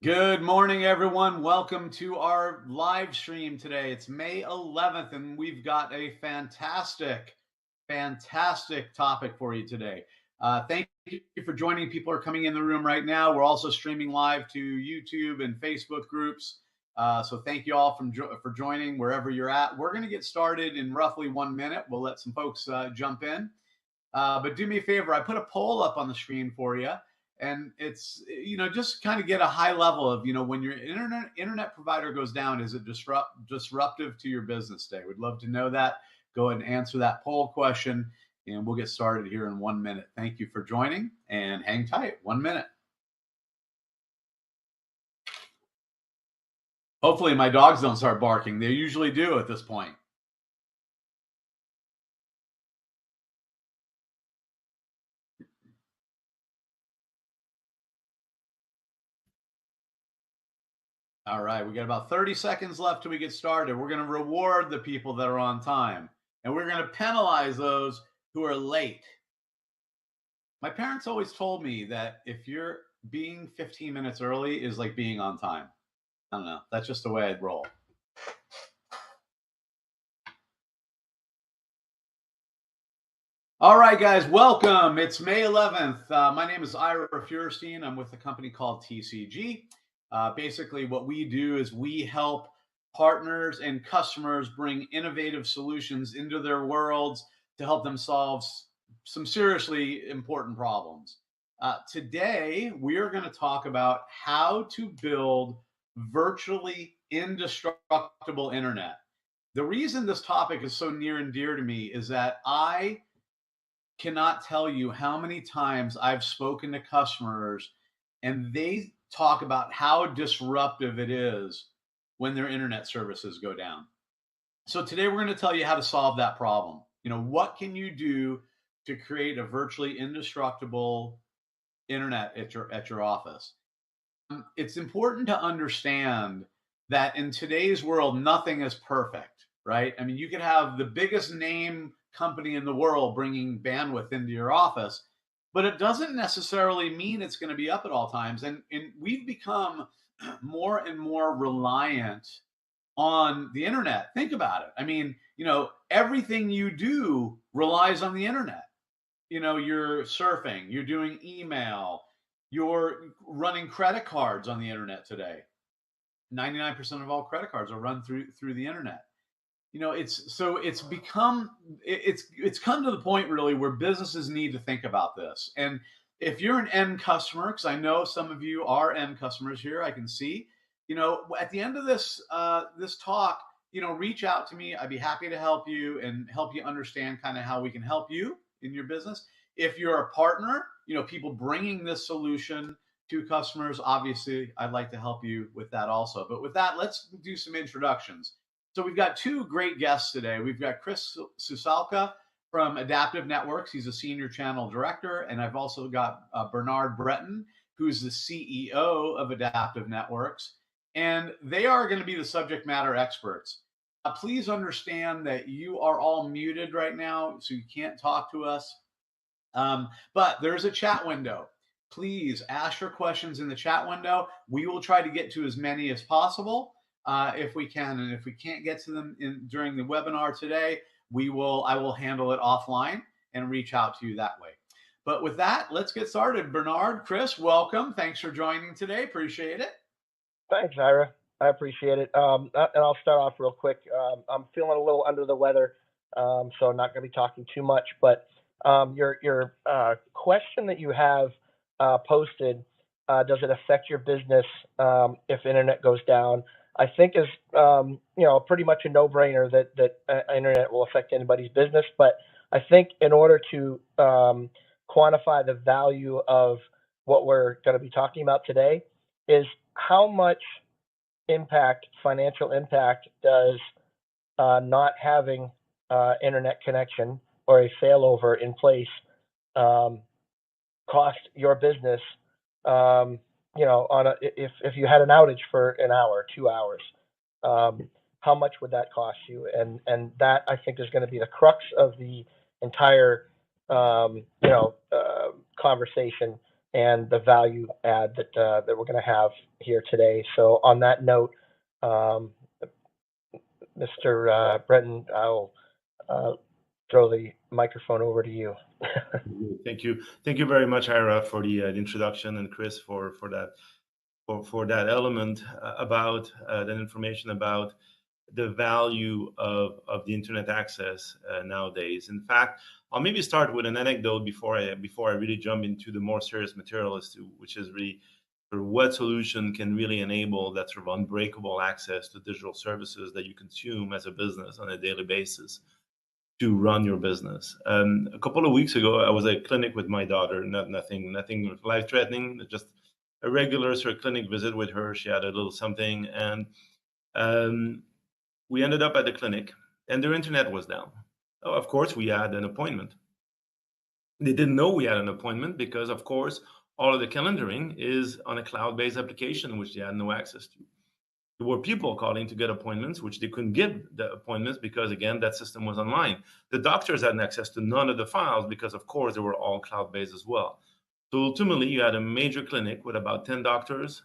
Good morning, everyone. Welcome to our live stream today. It's May 11th, and we've got a fantastic topic for you today. Thank you for joining. People are coming in the room right now. We're also streaming live to YouTube and Facebook groups. So thank you all for joining wherever you're at. We're going to get started in roughly 1 minute. We'll let some folks jump in. But do me a favor, I put a poll up on the screen for you. And it's, just kind of get a high level of, when your internet provider goes down, is it disruptive to your business day? We'd love to know that. Go ahead and answer that poll question, and we'll get started here in 1 minute. Thank you for joining, and hang tight. 1 minute. Hopefully my dogs don't start barking. They usually do at this point. All right, we got about 30 seconds left till we get started. We're going to reward the people that are on time, and we're going to penalize those who are late. My parents always told me that if you're being 15 minutes early is like being on time. I don't know. That's just the way I'd roll. All right, guys, welcome. It's May 11th. My name is Ira Feuerstein. I'm with a company called TCG. Basically, what we do is we help partners and customers bring innovative solutions into their worlds to help them solve some seriously important problems. Today, we are going to talk about how to build virtually indestructible internet. The reason this topic is so near and dear to me is that I cannot tell you how many times I've spoken to customers and they talk about how disruptive it is when their internet services go down. So today we're going to tell you how to solve that problem. What can you do to create a virtually indestructible internet at your office? It's important to understand that in today's world, nothing is perfect, right? I mean, you could have the biggest name company in the world bringing bandwidth into your office, but it doesn't necessarily mean it's going to be up at all times. And we've become more and more reliant on the internet. Think about it. I mean, everything you do relies on the internet. You're surfing, you're doing email, you're running credit cards on the internet today. 99% of all credit cards are run through the internet. It's come to the point really where businesses need to think about this. And if you're an end customer, because I know some of you are end customers here, I can see, at the end of this talk, reach out to me. I'd be happy to help you and help you understand kind of how we can help you in your business. If you're a partner, people bringing this solution to customers, obviously, I'd like to help you with that also. But with that, let's do some introductions. So we've got two great guests today. We've got Chris Susalka from Adaptiv Networks. He's a senior channel director. And I've also got Bernard Breton, who's the CEO of Adaptiv Networks. And they are going to be the subject matter experts. Please understand that you are all muted right now, so you can't talk to us. But there's a chat window. Please ask your questions in the chat window. We will try to get to as many as possible if we can. And if we can't get to them during the webinar today, I will handle it offline and reach out to you that way. But with that, let's get started. Bernard, Chris, welcome. Thanks for joining today. Appreciate it. Thanks, Ira. I appreciate it. And I'll start off real quick. I'm feeling a little under the weather, so I'm not going to be talking too much. But your question that you have posted, does it affect your business if internet goes down? I think is pretty much a no-brainer that internet will affect anybody's business. But I think in order to quantify the value of what we're going to be talking about today is how much financial impact does not having internet connection or a failover in place cost your business? If you had an outage for an hour, 2 hours, how much would that cost you? And that I think is going to be the crux of the entire conversation and the value add that we're going to have here today. So on that note, Mr. Breton, I'll throw the microphone over to you. Thank you very much, Ira, for the introduction, and Chris for that element about that information about the value of the internet access nowadays. In fact, I'll maybe start with an anecdote before I really jump into the more serious material, as to which is really sort of what solution can really enable that sort of unbreakable access to digital services that you consume as a business on a daily basis to run your business. A couple of weeks ago, I was at a clinic with my daughter. Nothing life-threatening, just a regular sort of clinic visit with her. She had a little something, and we ended up at the clinic, and their internet was down. Oh, of course, we had an appointment. They didn't know we had an appointment because, of course, all of the calendaring is on a cloud-based application, which they had no access to. There were people calling to get appointments, which they couldn't get the appointments because, again, that system was online. The doctors had access to none of the files because, of course, they were all cloud-based as well. So ultimately, you had a major clinic with about 10 doctors,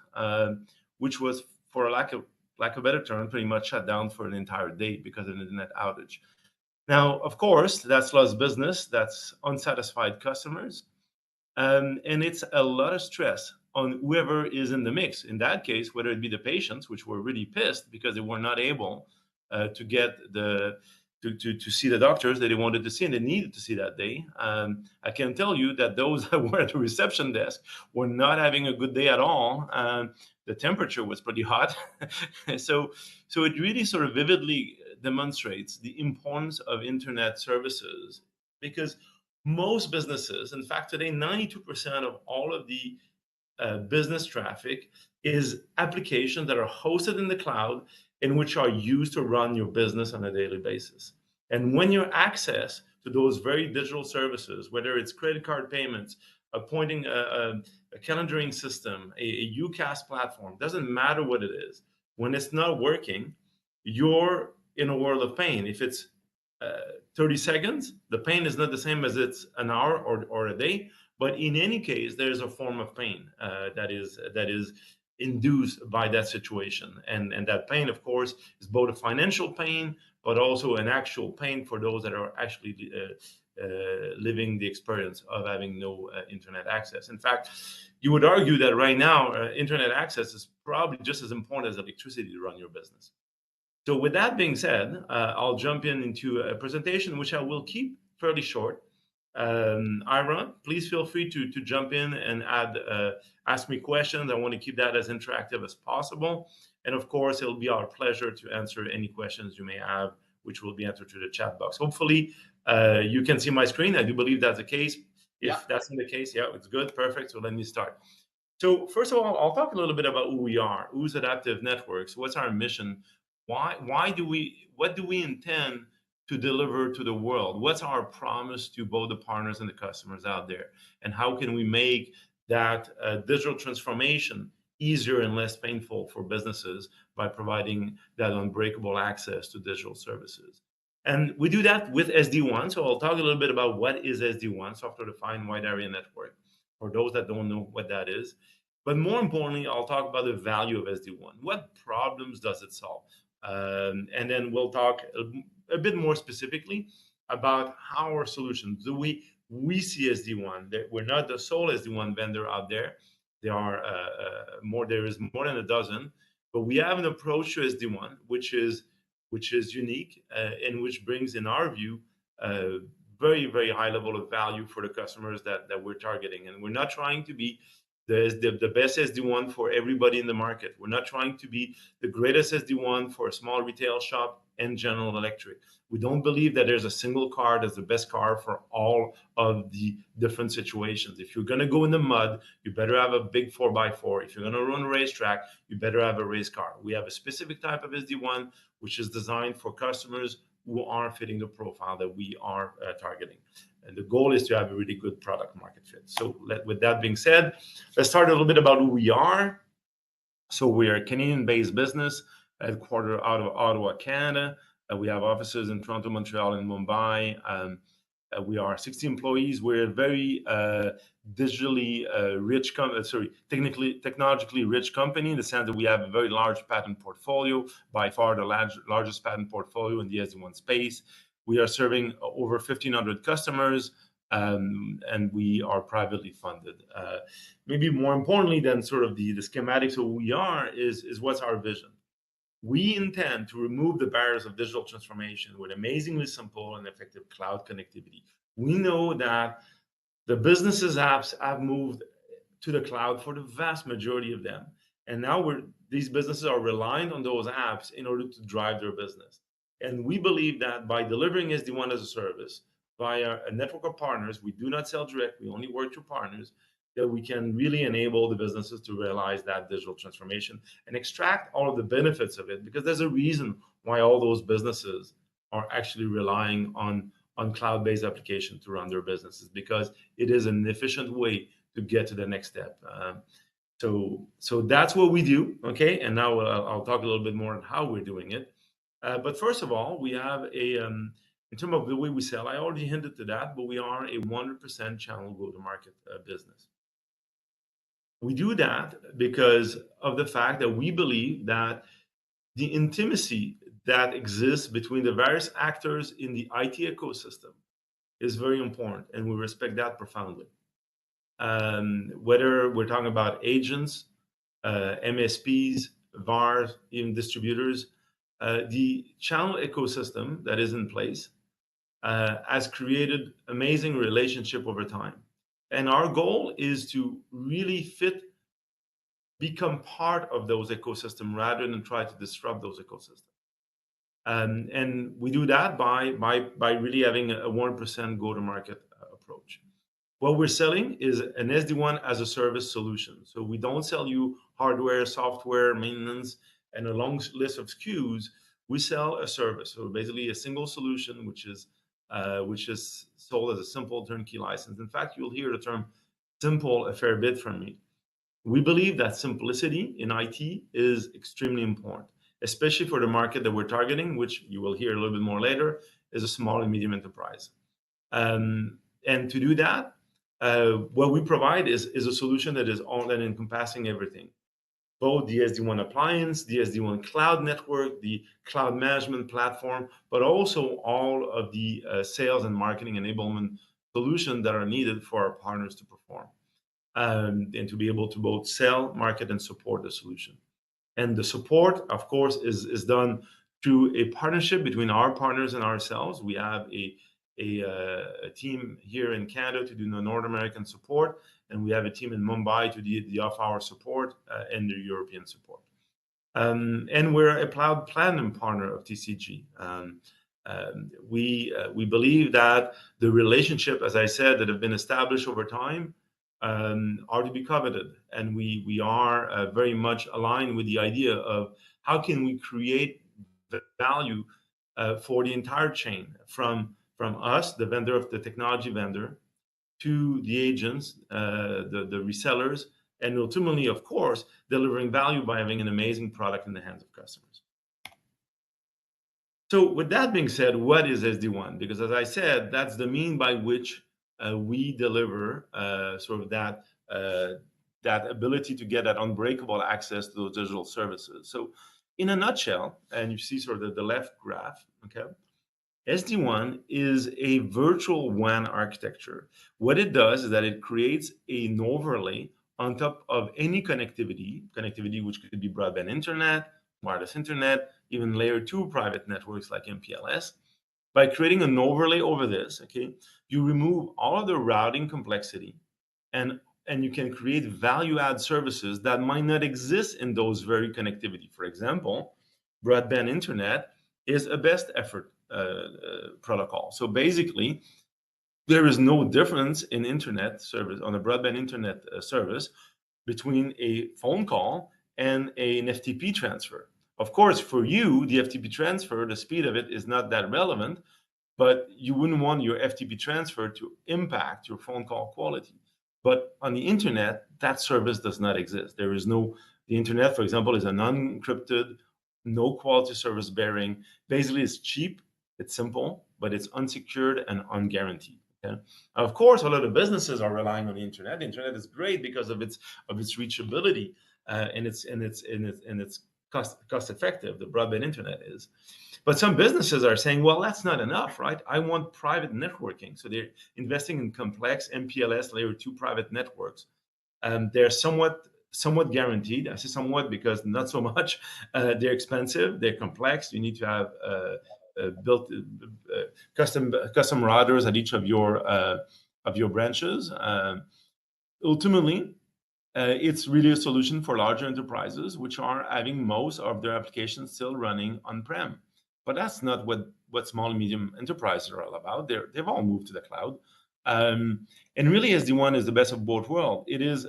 which was, for lack of a better term, pretty much shut down for an entire day because of an internet outage. Now, of course, that's lost business, that's unsatisfied customers, and it's a lot of stress on whoever is in the mix. In that case, whether it be the patients, which were really pissed because they were not able to get to see the doctors that they wanted to see and they needed to see that day. I can tell you that those that were at the reception desk were not having a good day at all. The temperature was pretty hot. So it really sort of vividly demonstrates the importance of internet services, because most businesses, in fact, today, 92% of all of the business traffic is applications that are hosted in the cloud and which are used to run your business on a daily basis. And when your access to those very digital services, whether it's credit card payments, appointing a calendaring system, a UCaaS platform, doesn't matter what it is, when it's not working, you're in a world of pain. If it's 30 seconds, the pain is not the same as it's an hour or a day. But in any case, there's a form of pain that is induced by that situation. And that pain, of course, is both a financial pain, but also an actual pain for those that are actually living the experience of having no internet access. In fact, you would argue that right now, internet access is probably just as important as electricity to run your business. So with that being said, I'll jump into a presentation, which I will keep fairly short. Ira, please feel free to jump in and ask me questions. I want to keep that as interactive as possible. And of course, it'll be our pleasure to answer any questions you may have, which will be answered through the chat box. Hopefully, you can see my screen. I do believe that's the case. If that's not the case, yeah, it's good. Perfect. So let me start. So first of all, I'll talk a little bit about who we are. Who's Adaptiv Networks? What's our mission? What do we intend to deliver to the world? What's our promise to both the partners and the customers out there? And how can we make that digital transformation easier and less painful for businesses by providing that unbreakable access to digital services? And we do that with SD-WAN. So I'll talk a little bit about what is SD-WAN, Software Defined Wide Area Network, for those that don't know what that is. But more importantly, I'll talk about the value of SD-WAN. What problems does it solve? And then we'll talk a bit more specifically about our solutions. We see SD-WAN. We're not the sole SD-WAN vendor out there. There is more than a dozen, but we have an approach to SD-WAN which is unique and which brings, in our view, a very, very high level of value for the customers that we're targeting. And we're not trying to be the best SD-WAN for everybody in the market. We're not trying to be the greatest SD-WAN for a small retail shop and General Electric. We don't believe that there's a single car that's the best car for all of the different situations. If you're going to go in the mud, you better have a big 4x4. If you're going to run a racetrack, you better have a race car. We have a specific type of SD-WAN which is designed for customers who are fitting the profile that we are targeting. And the goal is to have a really good product market fit. So with that being said, let's start a little bit about who we are. So we are a Canadian-based business, headquartered out of Ottawa, Canada. We have offices in Toronto, Montreal, and Mumbai. We are 60 employees. We're a very digitally rich, technologically rich company, in the sense that we have a very large patent portfolio, by far the largest patent portfolio in the SD-WAN space. We are serving over 1,500 customers, and we are privately funded. Maybe more importantly than sort of the schematics of who we are is what's our vision. We intend to remove the barriers of digital transformation with amazingly simple and effective cloud connectivity. We know that the businesses' apps have moved to the cloud for the vast majority of them. And now these businesses are reliant on those apps in order to drive their business. And we believe that by delivering SD-WAN as a service via a network of partners, we do not sell direct, we only work through partners, that we can really enable the businesses to realize that digital transformation and extract all of the benefits of it, because there's a reason why all those businesses are actually relying on cloud-based application to run their businesses, because it is an efficient way to get to the next step. So that's what we do, okay? And now I'll talk a little bit more on how we're doing it. But first of all, we have in terms of the way we sell, I already hinted to that, but we are a 100% channel go-to-market business. We do that because of the fact that we believe that the intimacy that exists between the various actors in the IT ecosystem is very important, and we respect that profoundly. Whether we're talking about agents, MSPs, VARs, even distributors, the channel ecosystem that is in place has created amazing relationship over time. And our goal is to really become part of those ecosystems rather than try to disrupt those ecosystems. And we do that by really having a 1% go-to-market approach. What we're selling is an SD-WAN as a service solution. So we don't sell you hardware, software, maintenance, and a long list of SKUs. We sell a service. So basically a single solution, which is sold as a simple turnkey license. In fact, you'll hear the term simple a fair bit from me. We believe that simplicity in IT is extremely important, especially for the market that we're targeting, which you will hear a little bit more later, is a small and medium enterprise. And to do that, what we provide is a solution that is all and encompassing everything. Both the SD-WAN appliance, the SD-WAN cloud network, the cloud management platform, but also all of the sales and marketing enablement solutions that are needed for our partners to perform, and to be able to both sell, market, and support the solution. And the support, of course, is done through a partnership between our partners and ourselves. We have a team here in Canada to do the North American support, and we have a team in Mumbai to do the off-hour support and the European support. And we're a cloud platinum partner of TCG. We believe that the relationship, as I said, that have been established over time are to be coveted, and we are very much aligned with the idea of how can we create the value for the entire chain from us, the vendor of the technology vendor, to the agents, the resellers, and ultimately, of course, delivering value by having an amazing product in the hands of customers. So with that being said, what is SD-WAN? Because as I said, that's the mean by which we deliver sort of that ability to get that unbreakable access to those digital services. So in a nutshell, and you see sort of the left graph, okay, SD-WAN is a virtual WAN architecture. What it does is that it creates an overlay on top of any connectivity which could be broadband internet, wireless internet, even layer 2 private networks like MPLS. By creating an overlay over this, okay, you remove all of the routing complexity, and you can create value-add services that might not exist in those very connectivity. For example, broadband internet is a best effort protocol. So basically, there is no difference in internet service on a broadband internet service between a phone call and an FTP transfer. Of course, for you, the FTP transfer, the speed of it is not that relevant, but you wouldn't want your FTP transfer to impact your phone call quality. But on the internet, that service does not exist. There is no, the internet, for example, is an unencrypted, no quality service bearing. Basically, it's cheap, it's simple, but it's unsecured and unguaranteed. Okay? Of course, a lot of businesses are relying on the internet. The internet is great because of its reachability and its cost effective. The broadband internet is. But some businesses are saying, well, that's not enough, right? I want private networking. So they're investing in complex MPLS layer 2 private networks. They're somewhat guaranteed. I say somewhat because not so much. They're expensive. They're complex. You need to have built custom routers at each of your branches. Ultimately, it's really a solution for larger enterprises, which are having most of their applications still running on-prem. But that's not what small and medium enterprises are all about. They've all moved to the cloud. And really, SD-WAN is the best of both worlds. It is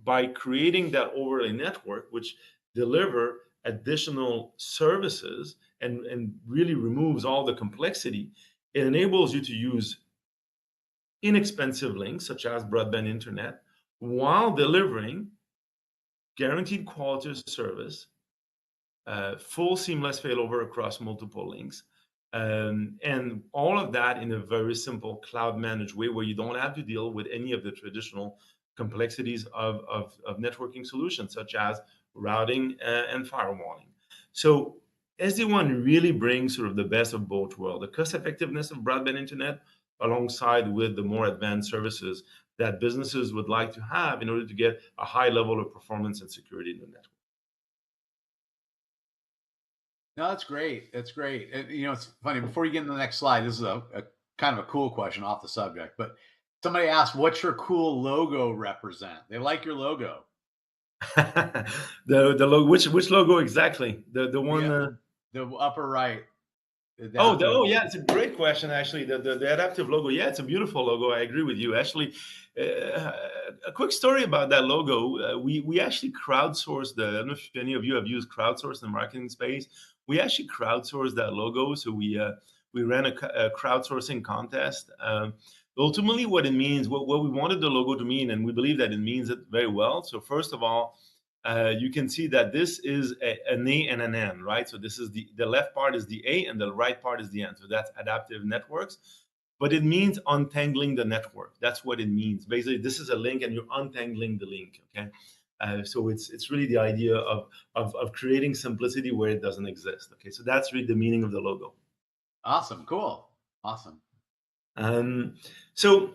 by creating that overlay network, which deliver additional services and really removes all the complexity, it enables you to use inexpensive links, such as broadband internet, while delivering guaranteed quality of service, full seamless failover across multiple links, and all of that in a very simple cloud managed way where you don't have to deal with any of the traditional complexities of networking solutions, such as routing and firewalling. So SD-WAN really brings sort of the best of both worlds, the cost effectiveness of broadband internet alongside with the more advanced services that businesses would like to have in order to get a high level of performance and security in the network. No, that's great. That's great. It's funny. Before you get into the next slide, this is a kind of a cool question off the subject, but somebody asked, "What's your cool logo represent?" They like your logo. the logo. Which logo exactly? The one. The upper right. Yeah, it's a great question. Actually, the Adaptiv logo. Yeah, it's a beautiful logo. I agree with you. Actually, a quick story about that logo. We actually crowdsourced I don't know if any of you have used crowdsource in the marketing space. We actually crowdsourced that logo. So we ran a crowdsourcing contest. Ultimately, what it means, what we wanted the logo to mean, and we believe that it means it very well. So first of all, you can see that this is an A and an N, right? So this is the left part is the A and the right part is the N. So that's Adaptiv Networks. But it means untangling the network. That's what it means. Basically, this is a link and you're untangling the link, okay? So it's really the idea of creating simplicity where it doesn't exist, okay? So that's really the meaning of the logo. Awesome, cool, awesome. So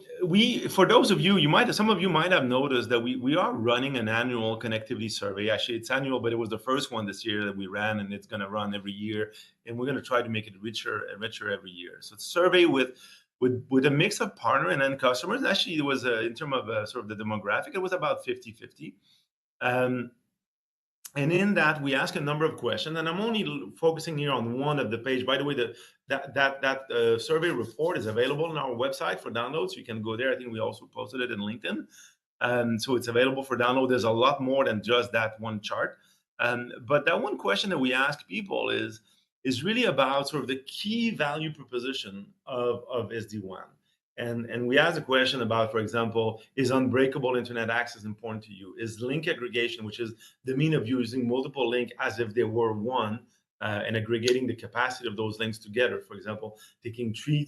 for those of you, some of you might have noticed that we are running an annual connectivity survey. Actually, it's annual, but it was the first one this year that we ran, and it's going to run every year. And we're going to try to make it richer and richer every year. So it's a survey with a mix of partner and end customers. Actually, it was in terms of sort of the demographic, it was about 50-50. And in that, we ask a number of questions, and I'm only focusing here on one of the page. By the way, that survey report is available on our website for download, so you can go there. I think we also posted it in LinkedIn, so it's available for download. There's a lot more than just that one chart, but that one question that we ask people is really about sort of the key value proposition of SD-WAN. And we asked a question about, for example, is unbreakable internet access important to you? Is link aggregation, which is the mean of using multiple links as if they were one, and aggregating the capacity of those links together? For example, taking three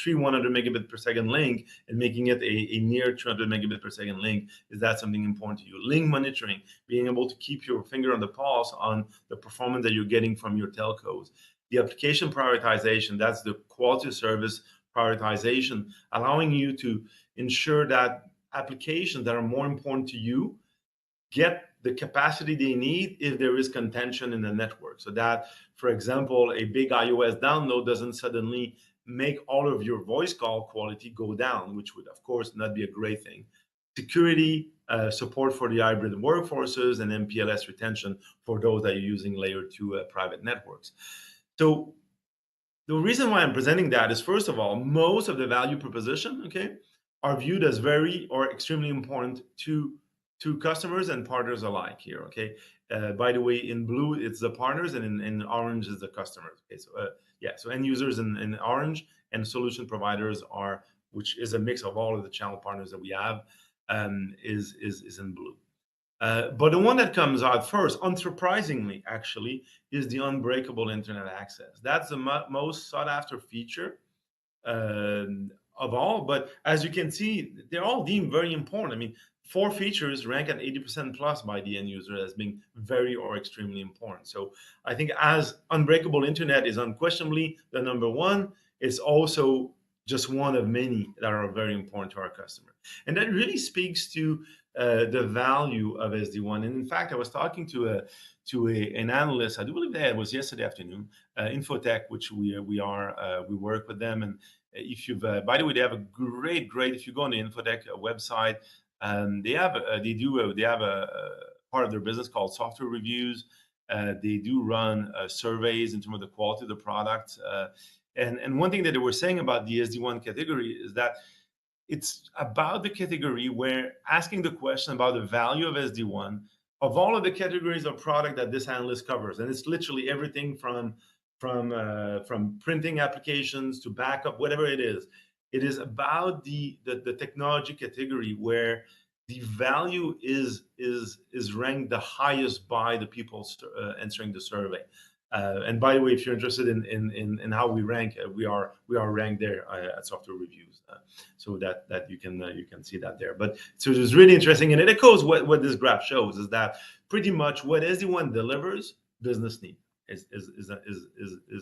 100 megabit per second link and making it a near 200 megabit per second link. Is that something important to you? Link monitoring, being able to keep your finger on the pulse on the performance that you're getting from your telcos. The application prioritization, that's the quality of service prioritization, allowing you to ensure that applications that are more important to you get the capacity they need if there is contention in the network. So that, for example, a big iOS download doesn't suddenly make all of your voice call quality go down, which would, of course, not be a great thing. Security, support for the hybrid workforces, and MPLS retention for those that are using layer 2 private networks. So the reason why I'm presenting that is, first of all, most of the value proposition, okay, are viewed as very or extremely important to customers and partners alike here, okay? By the way, in blue, it's the partners, and in orange is the customers. Okay, so so end users in orange, and solution providers which is a mix of all of the channel partners that we have, is in blue. But the one that comes out first, unsurprisingly, actually, is the unbreakable internet access. That's the most sought after feature of all. But as you can see, they're all deemed very important. I mean, 4 features rank at 80% plus by the end user as being very or extremely important. So I think as Unbreakable Internet is unquestionably the number one, it's also just one of many that are very important to our customer. And that really speaks to the value of SD-WAN. And in fact, I was talking to an analyst, I do believe that it was yesterday afternoon, Infotech, which we work with them. And if you've, by the way, they have a great, if you go on the Infotech website, they have a part of their business called software reviews. They do run surveys in terms of the quality of the product. And one thing that they were saying about the SD-WAN category is that it's about the category where asking the question about the value of SD-WAN of all of the categories of product that this analyst covers, and it's literally everything from printing applications to backup, whatever it is. It is about the technology category where the value is ranked the highest by the people answering the survey. And by the way, if you're interested in how we rank, we are ranked there at Software Reviews, so that you can see that there. But so it's really interesting, and it echoes what this graph shows is that pretty much what SD-WAN delivers, business need is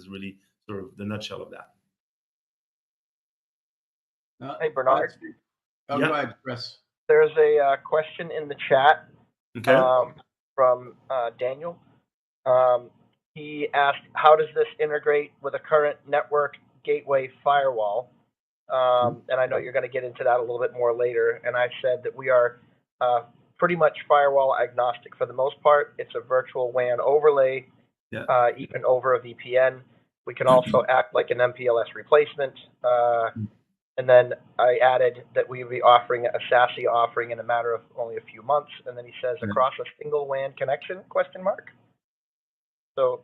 really sort of the nutshell of that. Hey, Bernard. Oh, Yeah. go ahead, Chris. There's a question in the chat Okay. from Daniel. He asked, how does this integrate with a current network gateway firewall? And I know you're going to get into that a little bit more later. And I said that we are pretty much firewall agnostic for the most part. It's a virtual WAN overlay, even over a VPN. We can also act like an MPLS replacement. And then I added that we would be offering a SASE offering in a matter of only a few months. And then he says, across a single WAN connection, ? So,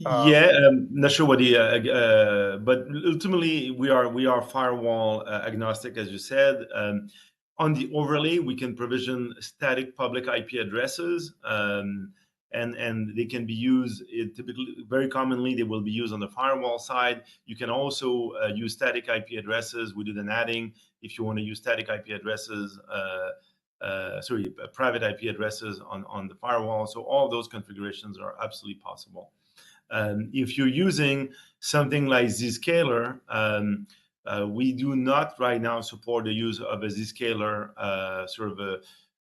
not sure what but ultimately we are firewall agnostic, as you said. On the overlay, we can provision static public IP addresses, and they can be used. Typically, very commonly, they will be used on the firewall side. You can also use static IP addresses. We do the natting if you want to use static IP addresses. Private IP addresses on the firewall. So all those configurations are absolutely possible. If you're using something like Zscaler, we do not right now support the use of a Zscaler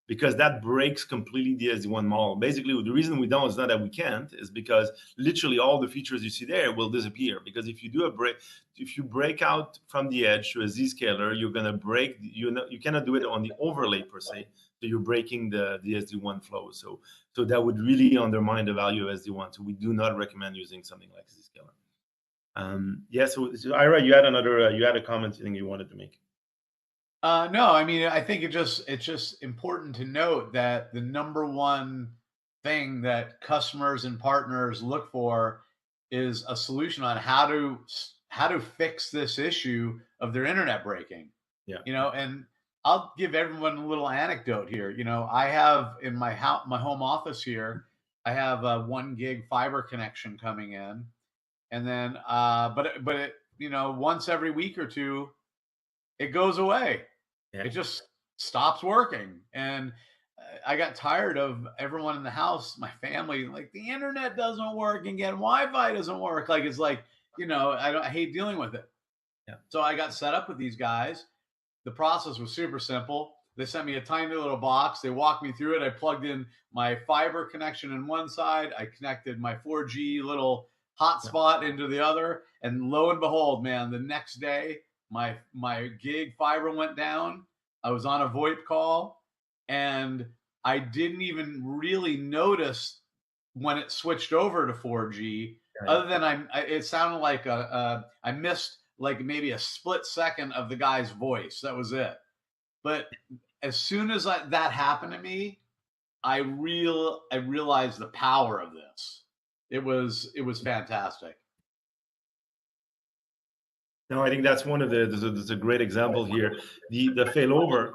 because that breaks completely the SD-WAN model. Basically, the reason we don't is not that we can't, is because literally all the features you see there will disappear. Because if you break out from the edge to a Zscaler, you're going to break. You cannot do it on the overlay per se. So you're breaking the SD-WAN flow. So that would really undermine the value of SD-WAN. So we do not recommend using something like Zscaler. So Ira, you had a comment I think you wanted to make. No, I mean, I think it's just important to note that the number one thing that customers and partners look for is a solution on how to fix this issue of their internet breaking. Yeah. And I'll give everyone a little anecdote here. I have in my home office here, I have a 1 gig fiber connection coming in, and then but it once every week or two, it goes away. Yeah. It just stops working, and I got tired of everyone in the house, my family, like the internet doesn't work again, Wi-Fi doesn't work. Like it's like I hate dealing with it. Yeah. So I got set up with these guys. The process was super simple. They sent me a tiny little box. They walked me through it. I plugged in my fiber connection in one side. I connected my 4G little hotspot into the other. And lo and behold, man, the next day, my gig fiber went down. I was on a VoIP call, and I didn't even really notice when it switched over to 4G. Right. Other than it sounded like I missed like maybe a split second of the guy's voice. That was it. But as soon as that happened to me, I realized the power of this. It was fantastic. No, I think that's one of there's a great example here. The failover.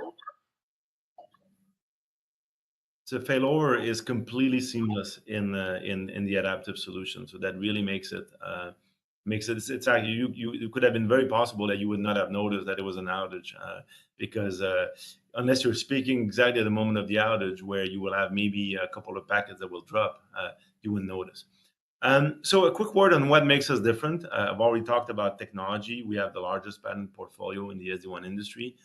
So failover is completely seamless in the Adaptiv solution. So that really makes it makes it, it's actually, it could have been very possible that you would not have noticed that it was an outage, because unless you're speaking exactly at the moment of the outage where you will have maybe a couple of packets that will drop, you wouldn't notice. So a quick word on what makes us different. I've already talked about technology. We have the largest patent portfolio in the SD-WAN industry.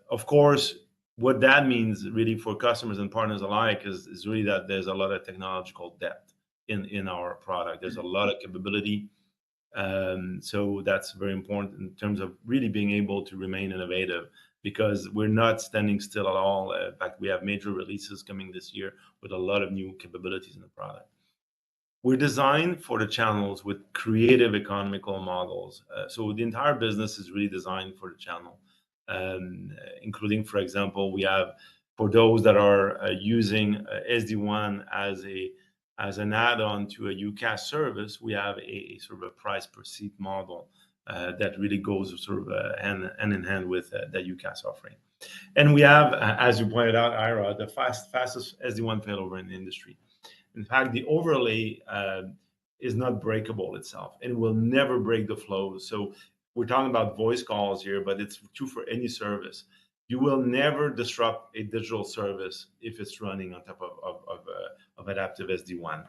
Of course, what that means really for customers and partners alike is really that there's a lot of technological depth in our product. There's a lot of capability. So that's very important in terms of really being able to remain innovative, because we're not standing still at all. In fact, we have major releases coming this year with a lot of new capabilities in the product. We're designed for the channels with creative economical models. So the entire business is really designed for the channel, including, for example, we have, for those that are using SD-WAN as an add-on to a UCaaS service, we have a sort of a price per seat model that really goes sort of hand in hand with the UCaaS offering. And we have, as you pointed out, Ira, the fastest SD-WAN failover in the industry. In fact, the overlay is not breakable itself, and it will never break the flow. So we're talking about voice calls here, but it's true for any service. You will never disrupt a digital service if it's running on top of Adaptiv SD-WAN.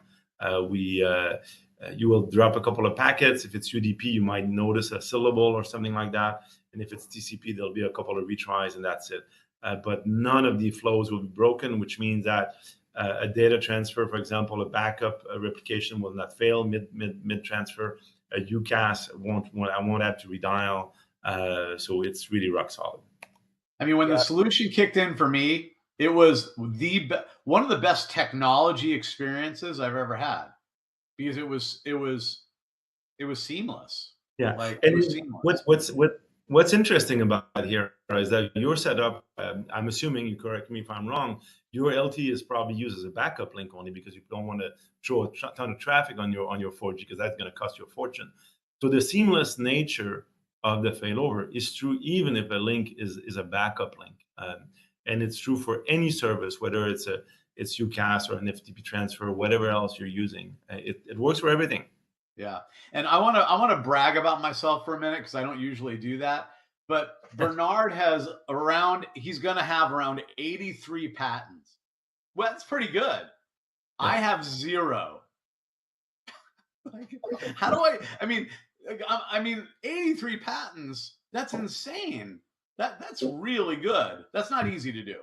You will drop a couple of packets. If it's UDP, you might notice a syllable or something like that. And if it's TCP, there'll be a couple of retries, and that's it. But none of the flows will be broken, which means that a data transfer, for example, a backup replication will not fail mid transfer. A UCaaS I won't have to redial. So it's really rock solid. I mean, when the solution kicked in for me, it was one of the best technology experiences I've ever had, because it was seamless. Yeah, like and what's interesting about here is that your setup, I'm assuming, you correct me if I'm wrong, your LTE is probably used as a backup link only because you don't want to throw a ton of traffic on your 4G, because that's going to cost you a fortune. So the seamless nature of the failover is true even if a link is a backup link, and it's true for any service, whether it's UCaaS or an FTP transfer, whatever else you're using. It works for everything. Yeah. And I want to brag about myself for a minute, because I don't usually do that. But Bernard he's going to have around 83 patents. Well, that's pretty good. Yeah. I have 0. How do I mean, 83 patents, that's insane. That's really good. That's not easy to do.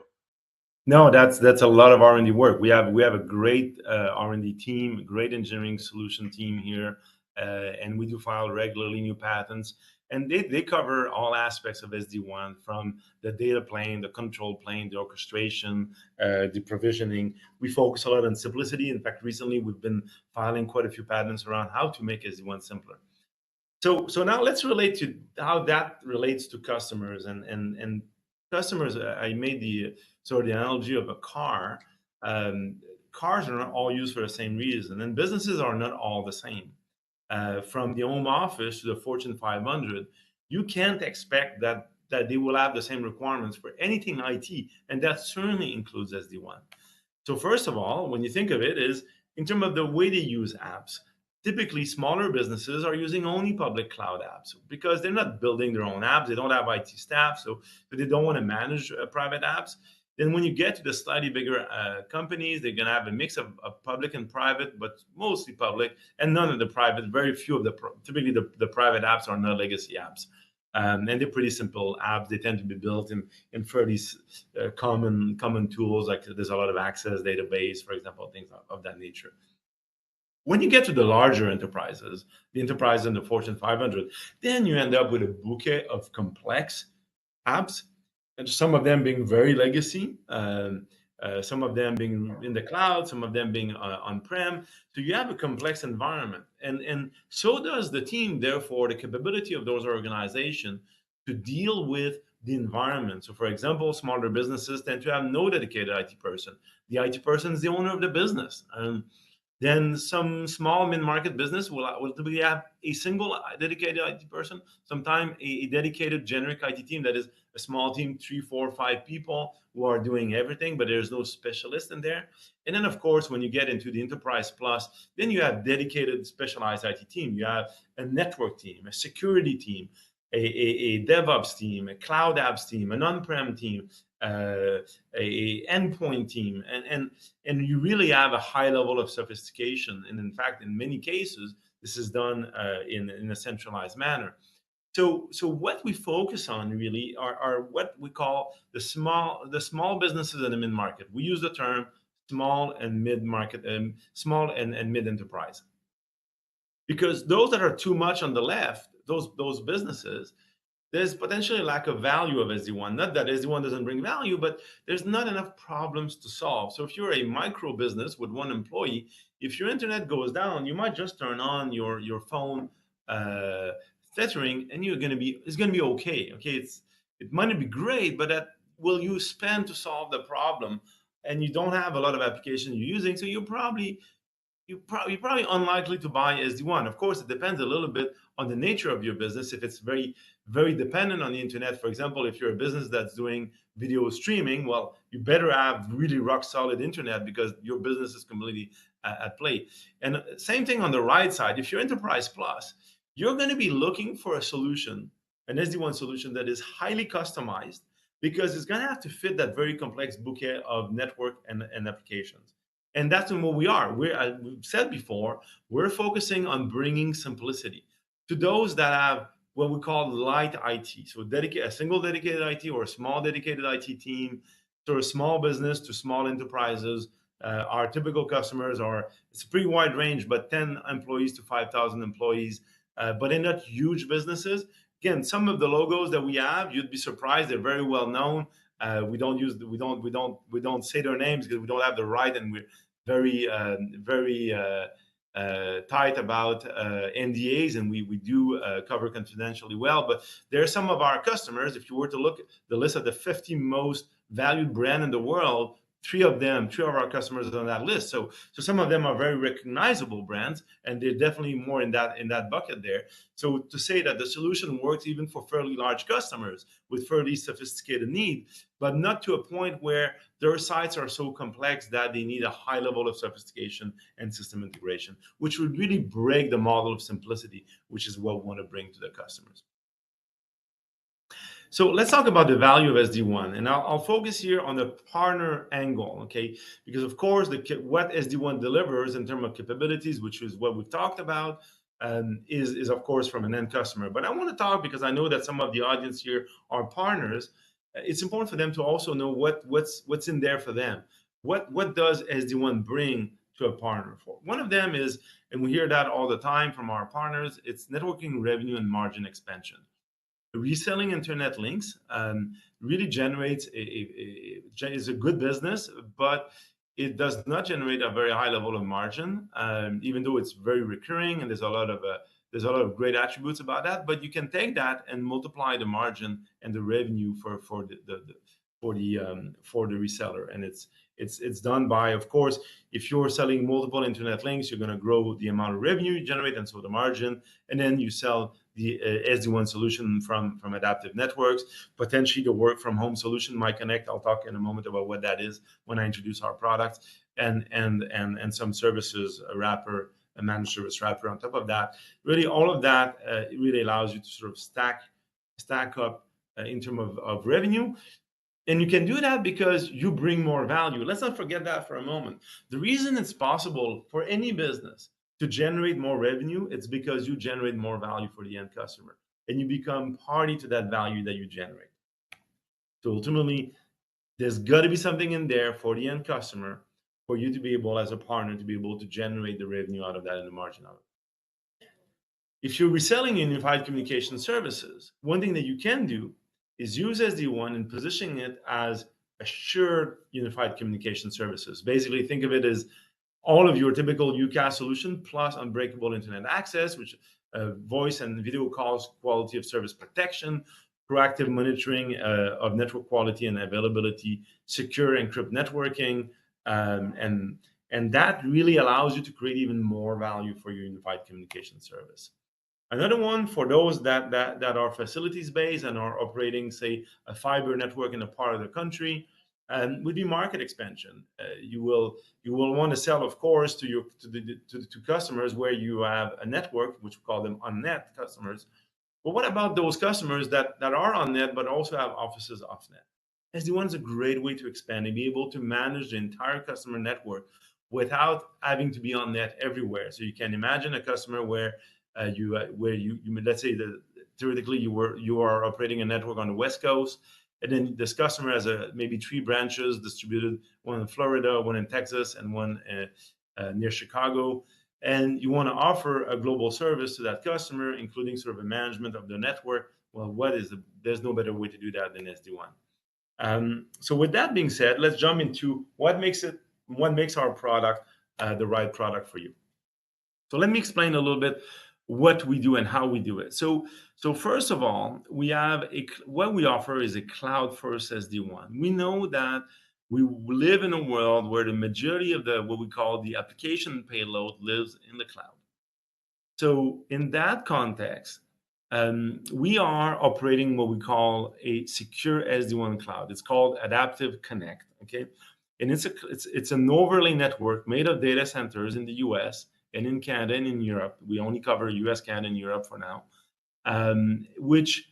No, that's a lot of R&D work. We have a great R&D team, a great engineering solution team here, and we do file regularly new patents. And they cover all aspects of SD-WAN, from the data plane, the control plane, the orchestration, the provisioning. We focus a lot on simplicity. In fact, recently we've been filing quite a few patents around how to make SD-WAN simpler. So now let's relate to how that relates to customers and customers. I made the analogy of a car. Cars are not all used for the same reason, and businesses are not all the same. From the home office to the Fortune 500, you can't expect that they will have the same requirements for anything IT, and that certainly includes SD-WAN. So first of all, when you think of it, is in terms of the way they use apps. Typically, smaller businesses are using only public cloud apps because they're not building their own apps. They don't have IT staff, so they don't want to manage private apps. Then when you get to the slightly bigger companies, they're going to have a mix of public and private, but mostly public, and none of the private. Very few of typically the private apps are not legacy apps. And they're pretty simple apps. They tend to be built in fairly common tools, like there's a lot of Access database, for example, things of that nature. When you get to the larger enterprises, the enterprise in the Fortune 500, then you end up with a bouquet of complex apps, and some of them being very legacy, some of them being in the cloud, some of them being on-prem. So you have a complex environment. And so does the team, therefore, the capability of those organizations to deal with the environment. So, for example, smaller businesses tend to have no dedicated IT person. The IT person is the owner of the business. Then some small mid-market business will typically have a single dedicated IT person, sometimes a dedicated generic IT team that is a small team, 3, 4, 5 people who are doing everything, but there's no specialist in there. And then, of course, when you get into the Enterprise Plus, then you have dedicated specialized IT team. You have a network team, a security team, a DevOps team, a cloud apps team, an on-prem team, a endpoint team, and you really have a high level of sophistication. And in fact, in many cases, this is done in a centralized manner. So what we focus on really are what we call the small businesses in the mid market. We use the term small and mid market, small and mid enterprise, because those that are too much on the left, those businesses, there's potentially a lack of value of SD-WAN. Not that SD-WAN doesn't bring value, but there's not enough problems to solve. So if you're a micro business with one employee, if your internet goes down, you might just turn on your phone tethering, and it's gonna be okay. Okay, it might not be great, but that will you spend to solve the problem? And you don't have a lot of applications you're using, so you're probably unlikely to buy SD-WAN. Of course, it depends a little bit on the nature of your business. If it's very, very dependent on the internet, for example, if you're a business that's doing video streaming, well, you better have really rock solid internet because your business is completely at play. And same thing on the right side. If you're Enterprise Plus, you're going to be looking for a solution, an SD-WAN solution that is highly customized, because it's going to have to fit that very complex bouquet of network and applications. And that's what we are. As we've said before, we're focusing on bringing simplicity to those that have what we call light IT. So a single dedicated IT or a small dedicated IT team, to a small business to small enterprises. Our typical customers it's a pretty wide range, but 10 employees to 5,000 employees, but they're not huge businesses. Again, some of the logos that we have, you'd be surprised. They're very well known. We don't say their names because we don't have the right, and we're very tight about NDAs, and we do cover confidentially well. But there are some of our customers. If you were to look at the list of the 50 most valued brand in the world, three of our customers are on that list. So some of them are very recognizable brands, and they're definitely more in that bucket there. So to say that the solution works even for fairly large customers with fairly sophisticated needs, but not to a point where their sites are so complex that they need a high level of sophistication and system integration, which would really break the model of simplicity, which is what we want to bring to the customers. So let's talk about the value of SD-WAN, and I'll focus here on the partner angle, okay? Because of course, what SD-WAN delivers in terms of capabilities, which is what we've talked about, is of course from an end customer. But I want to talk, because I know that some of the audience here are partners. It's important for them to also know what's in there for them. What does SD-WAN bring to a partner for? One of them is, and we hear that all the time from our partners, it's networking revenue and margin expansion. Reselling internet links really generates is a good business, but it does not generate a very high level of margin, even though it's very recurring, and there's a lot of great attributes about that. But you can take that and multiply the margin and the revenue for the reseller, and it's done by, of course, if you're selling multiple internet links, you're going to grow the amount of revenue you generate, and so the margin, and then you sell the SD-WAN solution from Adaptiv Networks. Potentially the work from home solution might connect. I'll talk in a moment about what that is when I introduce our product, and some services, a wrapper, a managed service wrapper on top of that. Really, all of that really allows you to sort of stack up in terms of revenue. And you can do that because you bring more value. Let's not forget that for a moment. The reason it's possible for any business to generate more revenue, it's because you generate more value for the end customer, and you become party to that value that you generate. So ultimately, there's got to be something in there for the end customer for you to be able, as a partner, to be able to generate the revenue out of that and the margin out of it. If you're reselling unified communication services, one thing that you can do is use SD-WAN and positioning it as assured unified communication services. Basically, think of it as all of your typical UCaaS solution plus unbreakable internet access, which voice and video calls, quality of service protection, proactive monitoring of network quality and availability, secure encrypt networking, and And that really allows you to create even more value for your unified communication service. Another one for those that are facilities based and are operating, say, a fiber network in a part of the country, would be market expansion. You will want to sell, of course, to customers where you have a network, which we call them on-net customers. But what about those customers that are on net but also have offices off net? SD-WAN is a great way to expand and be able to manage the entire customer network without having to be on net everywhere. So you can imagine a customer where you let's say that theoretically you are operating a network on the West Coast, and then this customer has maybe 3 branches distributed, one in Florida, one in Texas, and one near Chicago. And you want to offer a global service to that customer, including sort of a management of the network. Well, there's no better way to do that than SD-WAN. So with that being said, let's jump into what makes our product the right product for you. So let me explain a little bit what we do and how we do it. So first of all, what we offer is a cloud-first SD-WAN. We know that we live in a world where the majority of what we call the application payload lives in the cloud. So in that context, we are operating what we call a secure SD-WAN cloud. It's called Adaptiv Connect, okay? And it's an overlay network made of data centers in the US and in Canada and in Europe. We only cover US, Canada, and Europe for now, which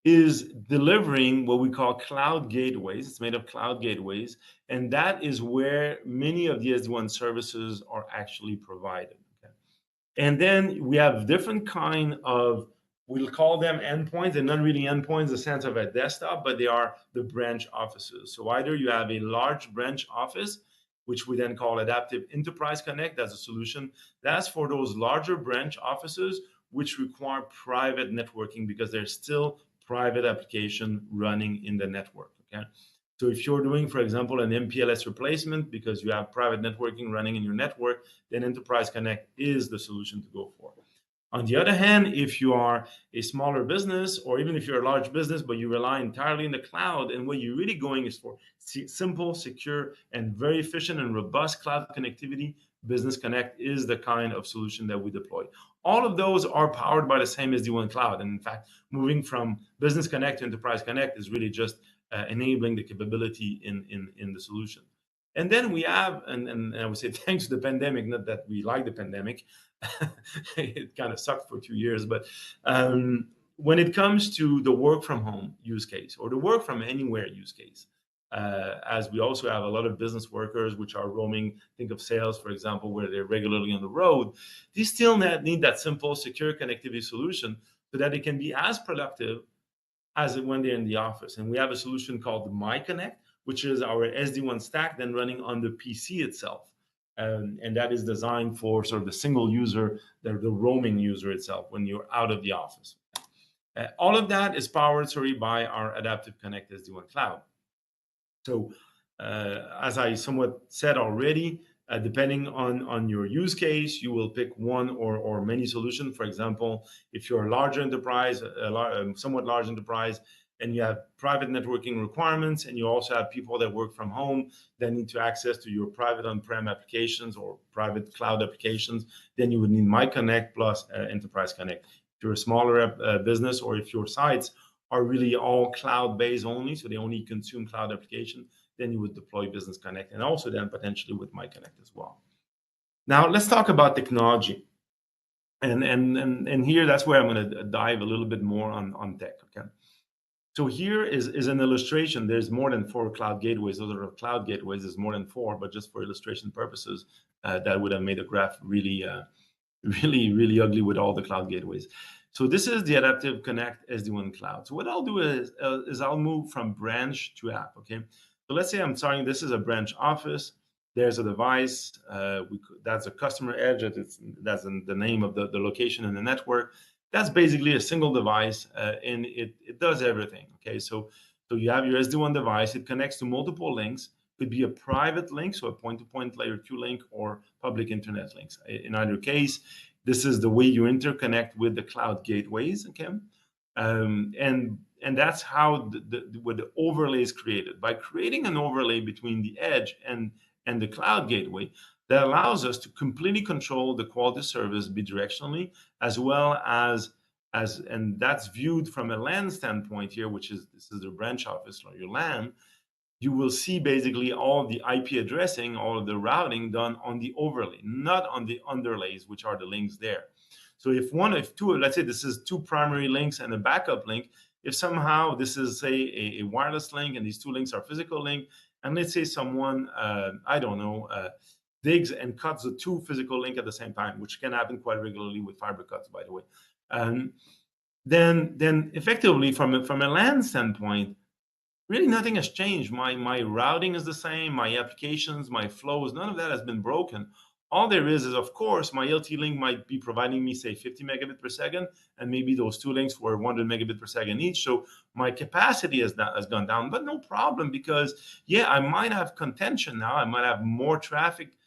is delivering what we call cloud gateways. It's made of cloud gateways, and that is where many of the SD-WAN services are actually provided. Okay? And then we have different kind of, we'll call them endpoints. They're not really endpoints in the sense of a desktop, but they are the branch offices. So either you have a large branch office, which we then call Adaptiv Enterprise Connect as a solution. That's for those larger branch offices which require private networking because there's still private application running in the network. Okay, so if you're doing, for example, an MPLS replacement because you have private networking running in your network, then Enterprise Connect is the solution to go for. On the other hand, if you are a smaller business, or even if you're a large business, but you rely entirely in the cloud, and what you're really going is for simple, secure, and very efficient and robust cloud connectivity, Business Connect is the kind of solution that we deploy. All of those are powered by the same SD-WAN cloud. And in fact, moving from Business Connect to Enterprise Connect is really just enabling the capability in the solution. And then we have, and I would say thanks to the pandemic, not that we like the pandemic, it kind of sucked for 2 years, but when it comes to the work from home use case or the work from anywhere use case, as we also have a lot of business workers which are roaming, think of sales, for example, where they're regularly on the road, they still need that simple, secure connectivity solution so that they can be as productive as when they're in the office. And we have a solution called MyConnect, which is our SD-WAN stack then running on the PC itself. And that is designed for sort of the single user, the roaming user itself when you're out of the office. All of that is powered, by our Adaptiv Connect SD-WAN cloud. So as I somewhat said already, depending on your use case, you will pick one or many solutions. For example, if you're a larger enterprise, somewhat large enterprise, and you have private networking requirements, and you also have people that work from home that need to access to your private on-prem applications or private cloud applications, then you would need MyConnect plus Enterprise Connect. If you're a smaller business, or if your sites are really all cloud-based only, so they only consume cloud application, then you would deploy Business Connect, and also then potentially with MyConnect as well. Now let's talk about technology, and here that's where I'm going to dive a little bit more on tech. Okay. So here is an illustration. There's more than 4 cloud gateways. Those are cloud gateways. There's more than 4, but just for illustration purposes, that would have made a graph really really ugly with all the cloud gateways. So this is the Adaptiv Connect SD-WAN cloud. So what I'll do is I'll move from branch to app. Okay. So let's say I'm starting. This is a branch office. There's a device. That's a customer edge. That's the name of the location in the network. That's basically a single device, and it does everything. Okay, so you have your SD-WAN device. It connects to multiple links. It could be a private link, so a point-to-point layer 2 link, or public internet links. In either case, this is the way you interconnect with the cloud gateways. Okay, and that's how the overlay is created. By creating an overlay between the edge and the cloud gateway, that allows us to completely control the quality of service bidirectionally, as well as and that's viewed from a LAN standpoint here, which is this is the branch office or your LAN. You will see basically all the IP addressing, all of the routing done on the overlay, not on the underlays, which are the links there. So if two, let's say this is two primary links and a backup link, if somehow this is, say, a wireless link and these two links are physical link, and let's say someone, I don't know, digs and cuts the two physical link at the same time, which can happen quite regularly with fiber cuts, by the way. Then effectively from a LAN standpoint, really nothing has changed. My routing is the same, my applications, my flows, none of that has been broken. All there is of course, my LT link might be providing me, say, 50 megabit per second, and maybe those two links were 100 megabit per second each. So my capacity has gone down, but no problem, because yeah, I might have contention now. I might have more traffic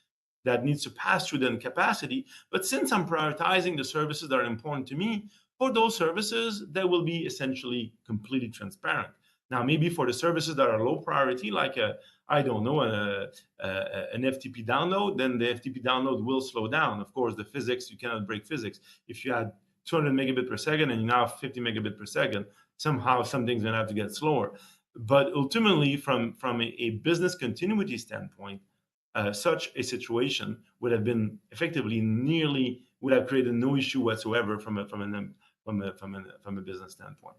that needs to pass through than capacity. But since I'm prioritizing the services that are important to me, for those services, they will be essentially completely transparent. Now, maybe for the services that are low priority, like an FTP download, then the FTP download will slow down. Of course, the physics, you cannot break physics. If you had 200 megabit per second and you now have 50 megabit per second, somehow something's going to have to get slower. But ultimately, from a business continuity standpoint, such a situation would have been effectively would have created no issue whatsoever from a business standpoint.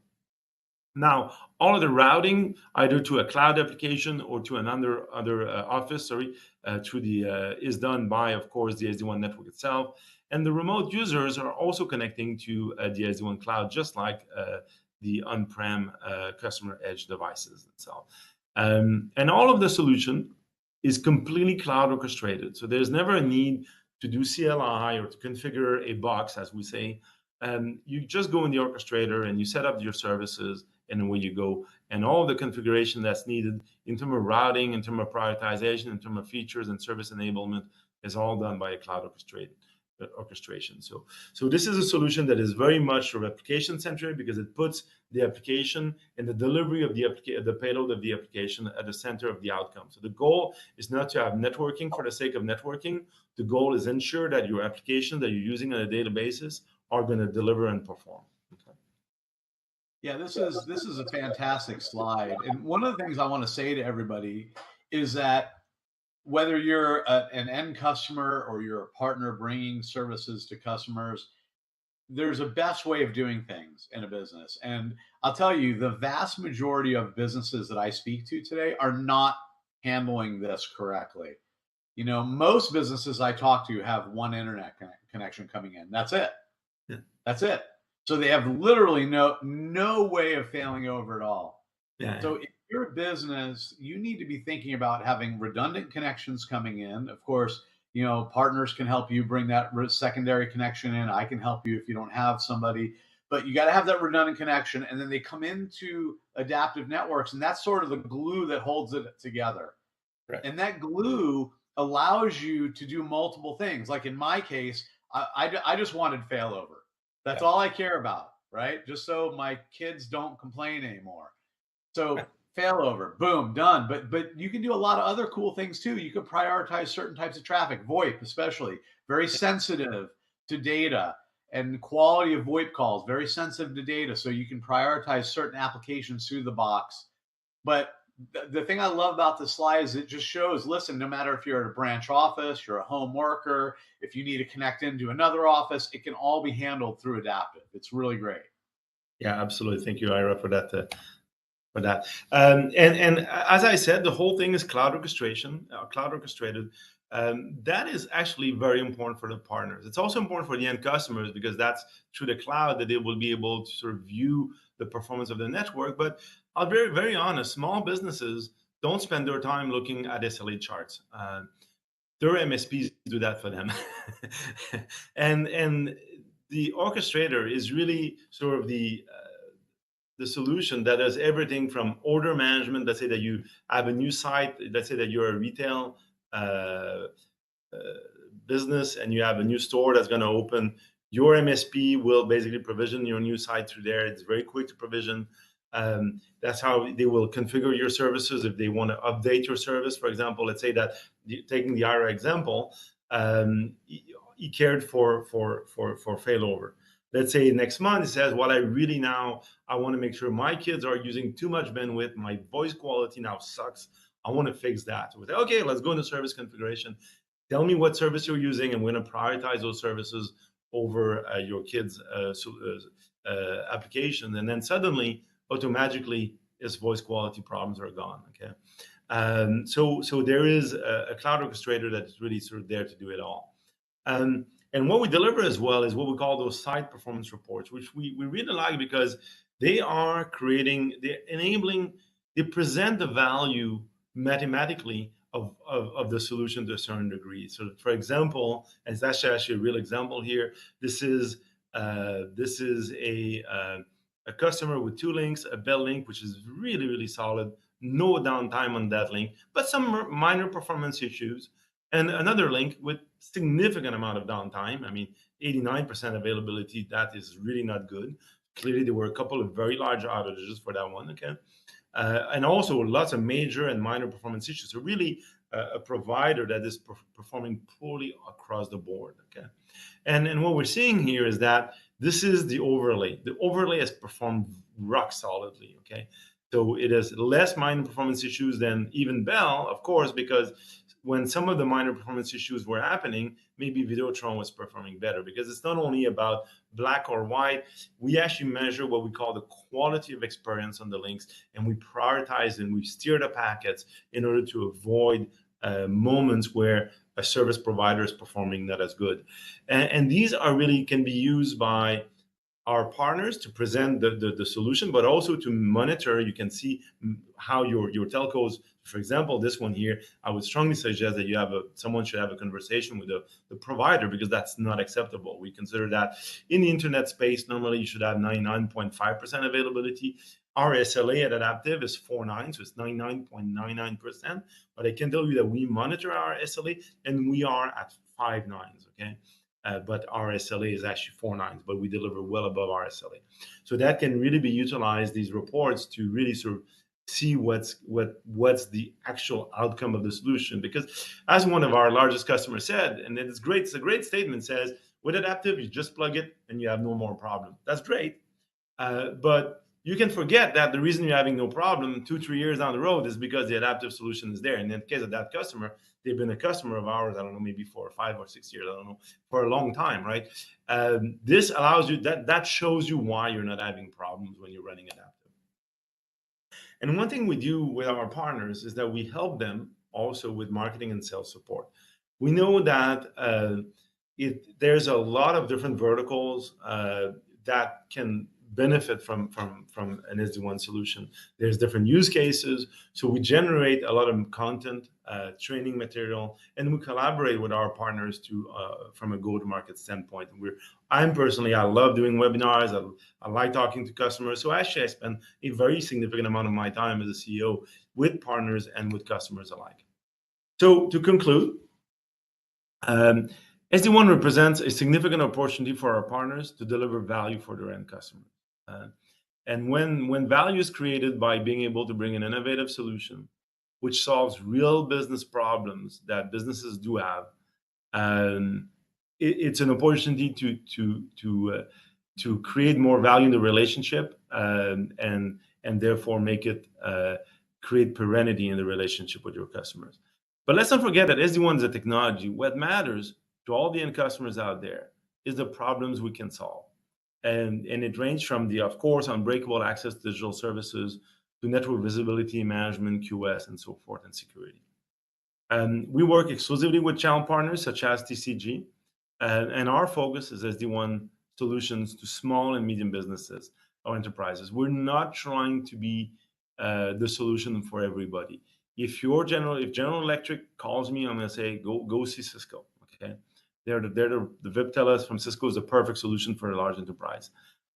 Now, all of the routing, either to a cloud application or to another office, is done by, of course, the SD-WAN network itself. And the remote users are also connecting to the SD-WAN cloud, just like the on-prem customer edge devices itself. And all of the solution is completely cloud orchestrated. So there's never a need to do CLI or to configure a box, as we say. You just go in the orchestrator and you set up your services, and away you go. And all the configuration that's needed in terms of routing, in terms of prioritization, in terms of features and service enablement is all done by a cloud orchestration. So this is a solution that is very much application centric, because it puts the application and the delivery of the payload of the application at the center of the outcome. So the goal is not to have networking for the sake of networking. The goal is ensure that your application that you're using on a daily basis are going to deliver and perform. Okay. Yeah, this is a fantastic slide. And one of the things I want to say to everybody is that whether you're an end customer or you're a partner bringing services to customers, there's a best way of doing things in a business. And I'll tell you, the vast majority of businesses that I speak to today are not handling this correctly. You know, most businesses I talk to have one internet connection coming in. That's it. Yeah. That's it. So they have literally no way of failing over at all. Yeah. So if you're a business, you need to be thinking about having redundant connections coming in. Of course, you know, partners can help you bring that secondary connection in. I can help you if you don't have somebody, but you got to have that redundant connection. And then they come into Adaptiv networks, and that's sort of the glue that holds it together. Right. And that glue allows you to do multiple things. Like in my case, I just wanted failover. That's all I care about, right? Just so my kids don't complain anymore. So failover, boom, done. But you can do a lot of other cool things too. You can prioritize certain types of traffic, VoIP especially, very sensitive to data and quality of VoIP calls, very sensitive to data. So you can prioritize certain applications through the box. But the thing I love about this slide is it just shows, listen, no matter if you're at a branch office, you're a home worker, if you need to connect into another office, it can all be handled through Adaptiv. It's really great. Yeah, absolutely. Thank you, Ira, for that. And as I said, the whole thing is cloud orchestration, cloud orchestrated. That is actually very important for the partners. It's also important for the end customers, because that's through the cloud that they will be able to sort of view the performance of the network. But I'll be very, very honest, small businesses don't spend their time looking at SLA charts. Their MSPs do that for them. and the orchestrator is really sort of the solution that does everything from order management. Let's say that you have a new site. Let's say that you're a retail business and you have a new store that's going to open. Your MSP will basically provision your new site through there. It's very quick to provision. That's how they will configure your services if they want to update your service. For example, let's say that, taking the IRA example, he cared for failover. Let's say next month he says, well, I want to make sure my kids are using too much bandwidth. My voice quality now sucks. I want to fix that. So we say, okay, let's go into service configuration. Tell me what service you're using, and we're going to prioritize those services over your kids' application. And then suddenly, automatically, his voice quality problems are gone. Okay. So there is a cloud orchestrator that is really sort of there to do it all. And what we deliver as well is what we call those site performance reports, which we really like because they present the value mathematically of the solution to a certain degree. So, for example, and that's actually a real example here. This is a customer with 2 links, a bell link, which is really, really solid, no downtime on that link, but some minor performance issues, and another link with significant amount of downtime. I mean, 89% availability, that is really not good. Clearly, there were a couple of very large outages for that one, okay? And also lots of major and minor performance issues. So really a provider that is performing poorly across the board, okay? And what we're seeing here is that this is the overlay. The overlay has performed rock solidly, okay? So it has less minor performance issues than even Bell, of course, because when some of the minor performance issues were happening, maybe Videotron was performing better, because it's not only about black or white. We actually measure what we call the quality of experience on the links, and we prioritize and we steer the packets in order to avoid moments where a service provider is performing not as good. And these are really can be used by our partners to present the solution, but also to monitor. You can see how your telcos, for example, this one here, I would strongly suggest that someone should have a conversation with the provider, because that's not acceptable. We consider that in the internet space, normally you should have 99.5% availability. Our SLA at Adaptiv is 4.9, so it's 99.99%. But I can tell you that we monitor our SLA, and we are at 5.9, okay? But our SLA is actually 4.9, but we deliver well above our SLA. So that can really be utilized, these reports, to really sort of see what's the actual outcome of the solution. Because as one of our largest customers said, and it's great, it's a great statement, says, with Adaptiv, you just plug it and you have no more problem. That's great. But you can forget that the reason you're having no problem 2-3 years down the road is because the Adaptiv solution is there. And in the case of that customer, they've been a customer of ours, I don't know, maybe for 5 or 6 years, I don't know, for a long time, right? This allows you, that shows you why you're not having problems when you're running Adaptiv. And one thing we do with our partners is that we help them also with marketing and sales support. We know that there's a lot of different verticals that can benefit from an SD-WAN solution. There's different use cases. So we generate a lot of content, training material, and we collaborate with our partners from a go-to-market standpoint. I love doing webinars. I like talking to customers. So actually, I spend a very significant amount of my time as a CEO with partners and with customers alike. So to conclude, SD-WAN represents a significant opportunity for our partners to deliver value for their end customers. And when value is created by being able to bring an innovative solution which solves real business problems that businesses do have, it's an opportunity to create more value in the relationship, and therefore make it create perenity in the relationship with your customers. But let's not forget that SD-WAN is a technology. What matters to all the end customers out there is the problems we can solve. And it ranges from of course, unbreakable access to digital services to network visibility management, QoS, and so forth, and security. We work exclusively with channel partners such as TCG, and our focus is SD-WAN solutions to small and medium businesses or enterprises. We're not trying to be the solution for everybody. If General Electric calls me, I'm going to say, go see Cisco. Okay. The VIP tellers from Cisco is a perfect solution for a large enterprise.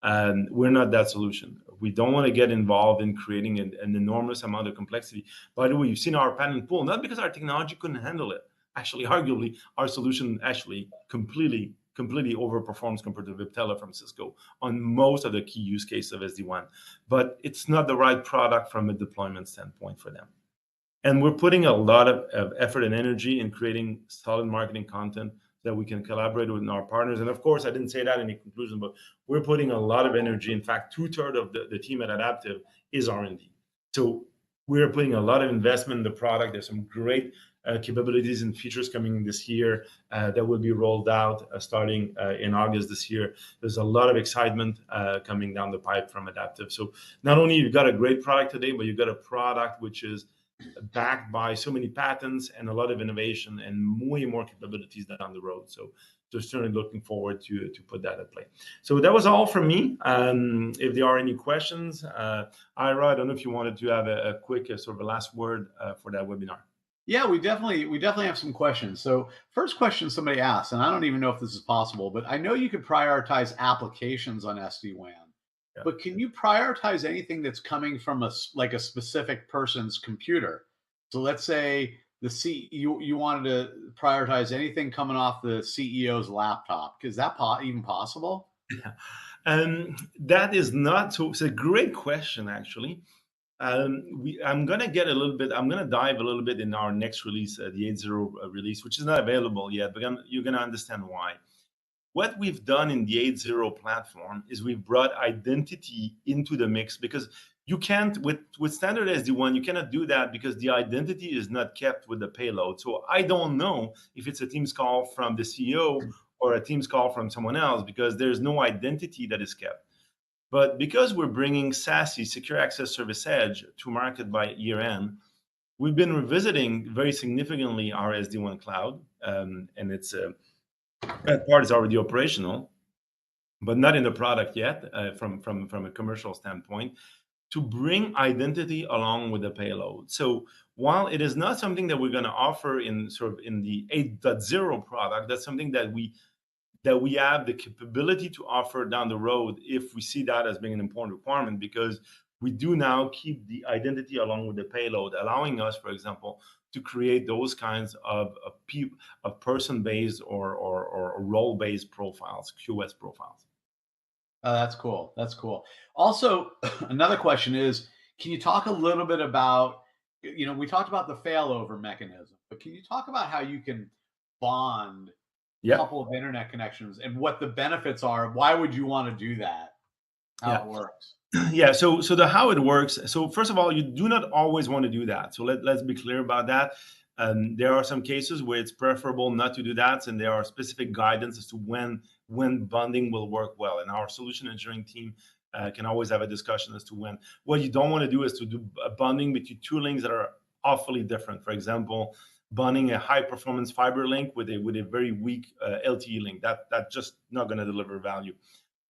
We're not that solution. We don't want to get involved in creating an enormous amount of complexity. By the way, you've seen our patent pool, not because our technology couldn't handle it. Actually, arguably, our solution actually completely overperforms compared to the VIP teller from Cisco on most of the key use cases of SD-WAN. But it's not the right product from a deployment standpoint for them. And we're putting a lot of effort and energy in creating solid marketing content that we can collaborate with our partners. And of course, I didn't say that in the conclusion, but we're putting a lot of energy. In fact, 2/3 of the team at Adaptiv is R&D. So we're putting a lot of investment in the product. There's some great capabilities and features coming this year that will be rolled out starting in August this year. There's a lot of excitement coming down the pipe from Adaptiv. So not only you've got a great product today, but you've got a product which is backed by so many patents and a lot of innovation and way more capabilities down the road. So certainly looking forward to put that at play. So that was all from me. If there are any questions, Ira, I don't know if you wanted to have a quick sort of a last word for that webinar. Yeah, we definitely have some questions. So first question somebody asked, and I don't even know if this is possible, but I know you could prioritize applications on SD-WAN. Yeah. But can you prioritize anything that's coming from a specific person's computer? So let's say you wanted to prioritize anything coming off the CEO's laptop. Is that even possible? Yeah. That is not so. It's a great question, actually. I'm going to dive a little bit in our next release, the 8.0 release, which is not available yet, but you're going to understand why. What we've done in the 8.0 platform is we've brought identity into the mix, because you can't, with standard SD-WAN, you cannot do that because the identity is not kept with the payload. So I don't know if it's a Teams call from the CEO or a Teams call from someone else, because there's no identity that is kept. But because we're bringing SASE, Secure Access Service Edge, to market by year end, we've been revisiting very significantly our SD-WAN cloud, and it's that part is already operational, but not in the product yet from a commercial standpoint, to bring identity along with the payload. So while it is not something that we're going to offer in the 8.0 product, that's something that we have the capability to offer down the road if we see that as being an important requirement, because we do now keep the identity along with the payload, allowing us, for example, to create those kinds of person-based or role-based profiles, QoS profiles. That's cool. That's cool. Also, another question is, can you talk a little bit about, we talked about the failover mechanism, but can you talk about how you can bond a couple of internet connections and what the benefits are? Why would you want to do that? How it works? Yeah, so the how it works. So first of all, you do not always want to do that. So let's be clear about that. There are some cases where it's preferable not to do that, and there are specific guidance as to when bonding will work well. And our solution engineering team can always have a discussion as to when. What you don't want to do is to do a bonding between two links that are awfully different. For example, bonding a high performance fiber link with a very weak LTE link. That's just not going to deliver value.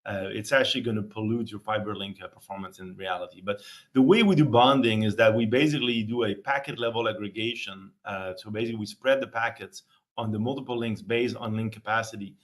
It's actually going to pollute your fiber link performance in reality. But the way we do bonding is that we basically do a packet level aggregation. So basically we spread the packets on the multiple links based on link capacity.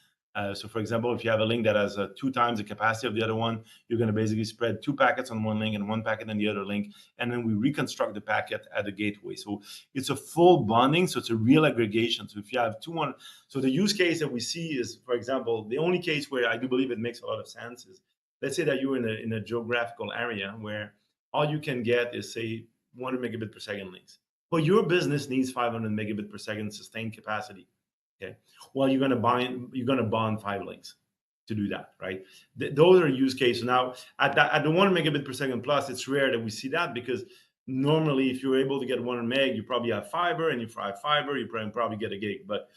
So for example, if you have a link that has 2 times the capacity of the other one, you're going to basically spread 2 packets on one link and 1 packet on the other link. And then we reconstruct the packet at the gateway. So it's a full bonding. So it's a real aggregation. So if you have so the use case that we see is, for example, the only case where I do believe it makes a lot of sense is, let's say that you're in a geographical area where all you can get is, say, 100 megabit per second links. But your business needs 500 megabit per second sustained capacity. Okay. Well, you're going to bond 5 links to do that, right? Those are use cases. Now, at the 1 megabit per second plus, it's rare that we see that, because normally, if you're able to get 100 meg, you probably have fiber, and if you have fiber, you probably get a gig. But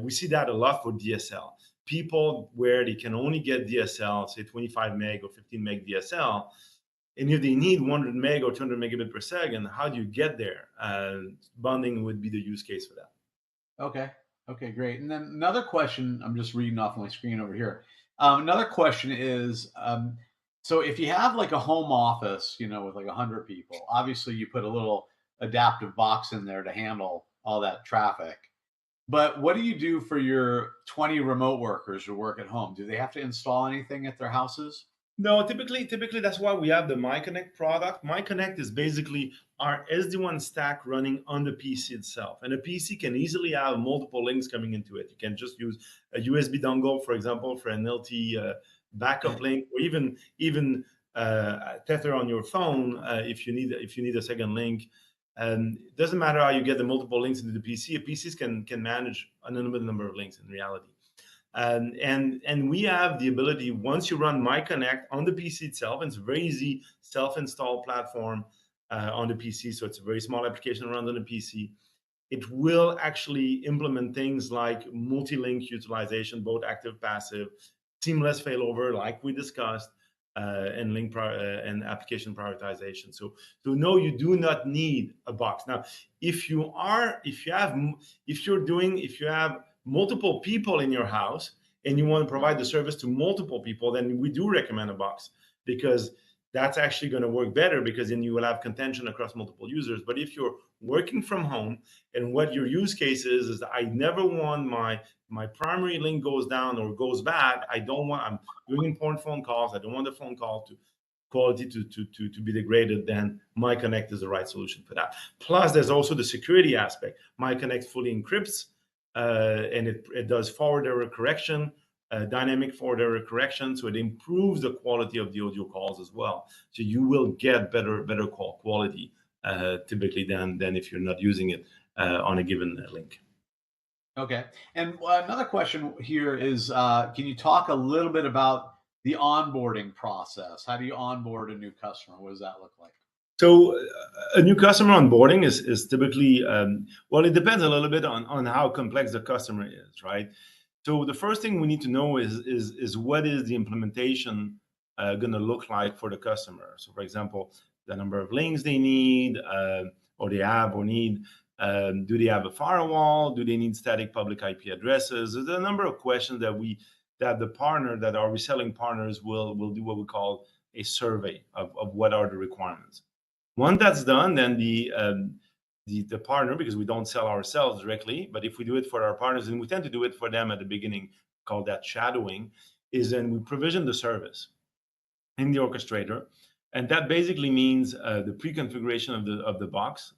we see that a lot for DSL. People where they can only get DSL, say 25 meg or 15 meg DSL, and if they need 100 meg or 200 megabit per second, how do you get there? Bonding would be the use case for that. Okay, great. And then another question, I'm just reading off my screen over here. Another question is, so if you have like a home office, with like 100 people, obviously you put a little adaptive box in there to handle all that traffic. But what do you do for your 20 remote workers who work at home? Do they have to install anything at their houses? No, typically that's why we have the MyConnect product. MyConnect is basically our SD-WAN stack running on the PC itself. And a PC can easily have multiple links coming into it. You can just use a USB dongle, for example, for an LTE backup link, or even tether on your phone if you need a second link. It doesn't matter how you get the multiple links into the PC. PCs can manage an unlimited number of links in reality. And we have the ability, once you run MyConnect on the PC itself, and it's a very easy self-install platform on the PC, so it's a very small application runs on the PC. It will actually implement things like multi-link utilization, both active, passive, seamless failover, like we discussed, and link and application prioritization. So no, you do not need a box. Now, if you have multiple people in your house and you want to provide the service to multiple people, then we do recommend a box, because that's actually going to work better, because then you will have contention across multiple users. But if you're working from home and what your use case is I never want my primary link goes down or goes bad, I'm doing important phone calls, I don't want the phone call quality to be degraded, then MyConnect is the right solution for that. Plus, there's also the security aspect. MyConnect fully encrypts, and it does forward error correction, dynamic forward error correction, so it improves the quality of the audio calls as well. So you will get better call quality typically than if you're not using it on a given link. Okay. And another question here is, can you talk a little bit about the onboarding process? How do you onboard a new customer? What does that look like? So a new customer onboarding is typically, well, it depends a little bit on how complex the customer is, right? So the first thing we need to know is what is the implementation going to look like for the customer. So for example, the number of links they need, or they have or need. Do they have a firewall? Do they need static public IP addresses? There's a number of questions that our reselling partners will do what we call a survey of what are the requirements. Once that's done, then the partner, because we don't sell ourselves directly, but if we do it for our partners, and we tend to do it for them at the beginning, call that shadowing, is then we provision the service in the orchestrator, and that basically means the pre-configuration of the box.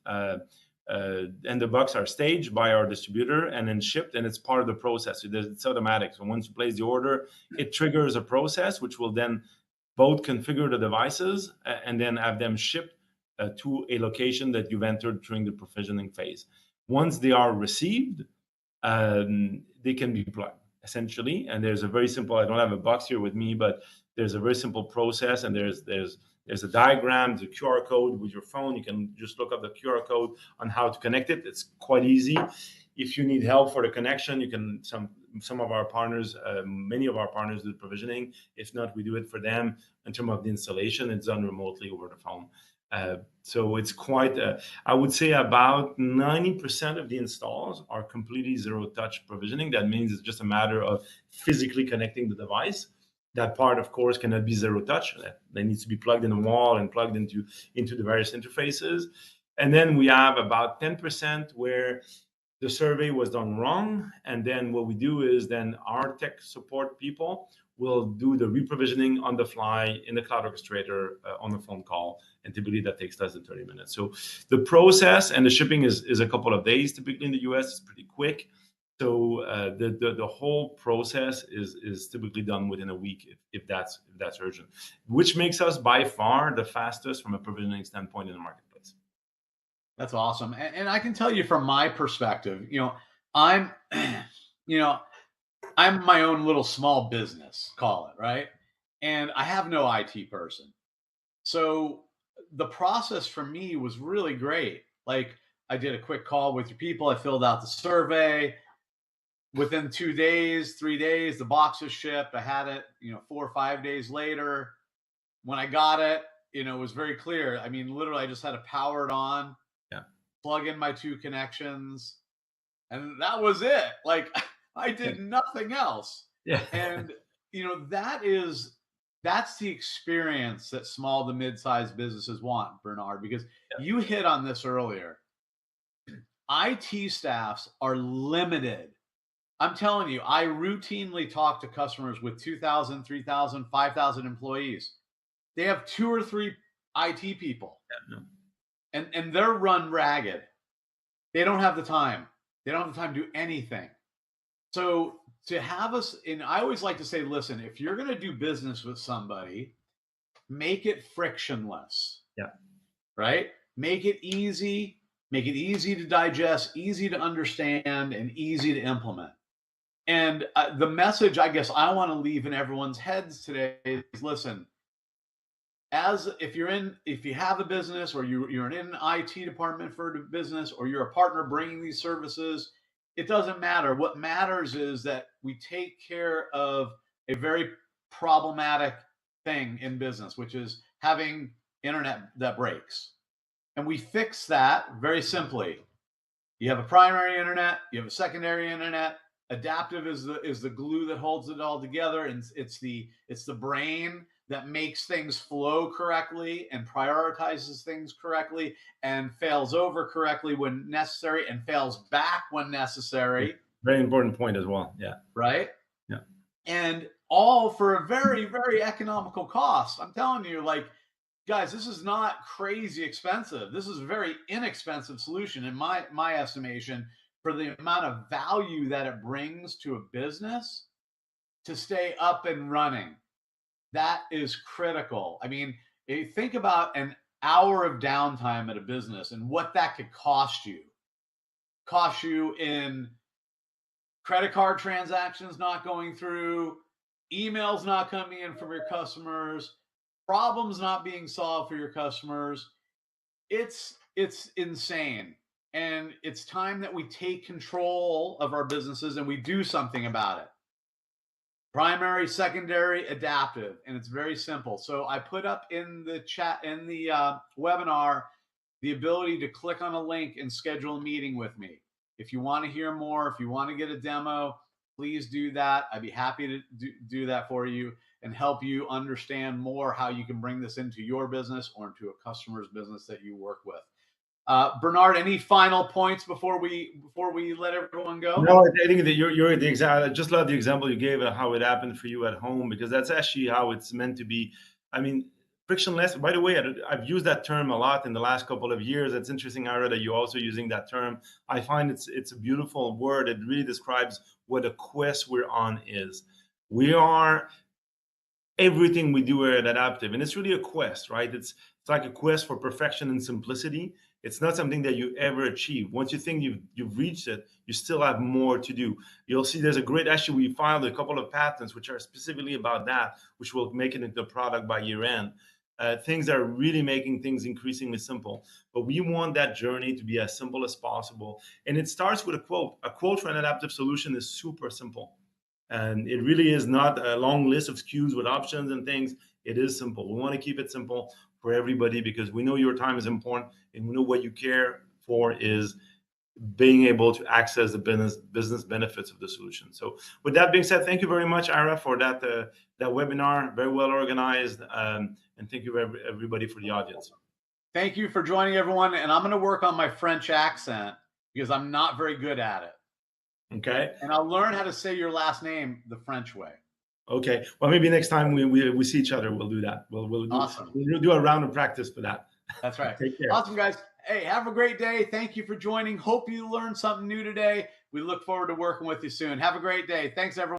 And the box are staged by our distributor and then shipped, and it's part of the process. It's automatic. So once you place the order, it triggers a process which will then both configure the devices and then have them shipped to a location that you've entered during the provisioning phase. Once they are received, they can be plugged, essentially. And there's a very simple, I don't have a box here with me, but there's a very simple process, and there's a diagram, the QR code with your phone. You can just look up the QR code on how to connect it. It's quite easy. If you need help for the connection, you can, some of our partners, many of our partners do provisioning. If not, we do it for them. In terms of the installation, it's done remotely over the phone. So it's quite, I would say about 90% of the installs are completely zero-touch provisioning. That means it's just a matter of physically connecting the device. That part, of course, cannot be zero-touch. That needs to be plugged in the wall and plugged into the various interfaces. And then we have about 10% where the survey was done wrong. And then what we do is then our tech support people will do the reprovisioning on the fly in the cloud orchestrator on a phone call. And typically that takes less than 30 minutes. So the process and the shipping is a couple of days. Typically in the US, it's pretty quick. So the whole process is typically done within a week if that's urgent, which makes us by far the fastest from a provisioning standpoint in the marketplace. That's awesome. And I can tell you from my perspective, I'm my own little small business, call it, right? And I have no IT person. So the process for me was really great. Like, I did a quick call with your people. I filled out the survey. Within 2 days, 3 days, the box was shipped. I had it, 4 or 5 days later. When I got it, it was very clear. I mean, literally, I just had to power it on, plug in my 2 connections, and that was it. Like, I did nothing else. Yeah. And, that's the experience that small to mid-sized businesses want, Bernard, because you hit on this earlier. IT staffs are limited. I'm telling you, I routinely talk to customers with 2,000, 3,000, 5,000 employees. They have 2 or 3 IT people, and they're run ragged. They don't have the time. They don't have the time to do anything. So to have us, and I always like to say, listen, if you're going to do business with somebody, make it frictionless. Yeah. Right? Make it easy. Make it easy to digest, easy to understand, and easy to implement. And the message I guess I want to leave in everyone's heads today is, listen, if you have a business, or you're in an IT department for a business, or you're a partner bringing these services, it doesn't matter. What matters is that we take care of a very problematic thing in business, which is having internet that breaks. And we fix that very simply. You have a primary internet, you have a secondary internet. Adaptiv is the glue that holds it all together, and it's the brain that makes things flow correctly and prioritizes things correctly and fails over correctly when necessary and fails back when necessary. Very important point as well. Yeah. Right? Yeah. And all for a very, very economical cost. I'm telling you, like, guys, this is not crazy expensive. This is a very inexpensive solution in my estimation, for the amount of value that it brings to a business to stay up and running. That is critical. I mean, think about an hour of downtime at a business and what that could cost you. Cost you in credit card transactions not going through, emails not coming in from your customers, problems not being solved for your customers. It's insane. And it's time that we take control of our businesses and we do something about it. Primary, secondary, adaptive, and it's very simple. So I put up in the chat, in the webinar, the ability to click on a link and schedule a meeting with me. If you want to hear more, if you want to get a demo, please do that. I'd be happy to do that for you and help you understand more how you can bring this into your business or into a customer's business that you work with. Bernard, any final points before we let everyone go? No, I think that you're the exact. I just love the example you gave of how it happened for you at home, because that's actually how it's meant to be. I mean, frictionless. By the way, I've used that term a lot in the last couple of years. It's interesting, Ira, that you're also using that term. I find it's a beautiful word. It really describes what a quest we're on is. We are everything we do at Adaptiv, and it's really a quest, right? It's like a quest for perfection and simplicity. It's not something that you ever achieve. Once you think you've reached it, you still have more to do. You'll see there's actually we filed a couple of patents which are specifically about that, which will make it into a product by year end. Things that are really making things increasingly simple. But we want that journey to be as simple as possible. And it starts with a quote. A quote for an Adaptiv solution is super simple. And it really is not a long list of SKUs with options and things. It is simple. We want to keep it simple for everybody, because we know your time is important, and we know what you care for is being able to access the business benefits of the solution. So with that being said, thank you very much, Ira, for that webinar. Very well organized. And thank you everybody for the audience. Thank you for joining, everyone. And I'm going to work on my French accent because I'm not very good at it. Okay. And I'll learn how to say your last name the French way. Okay. Well, maybe next time we see each other, we'll do that. Awesome. We'll do a round of practice for that. That's right. Take care. Awesome, guys. Hey, have a great day. Thank you for joining. Hope you learned something new today. We look forward to working with you soon. Have a great day. Thanks, everyone.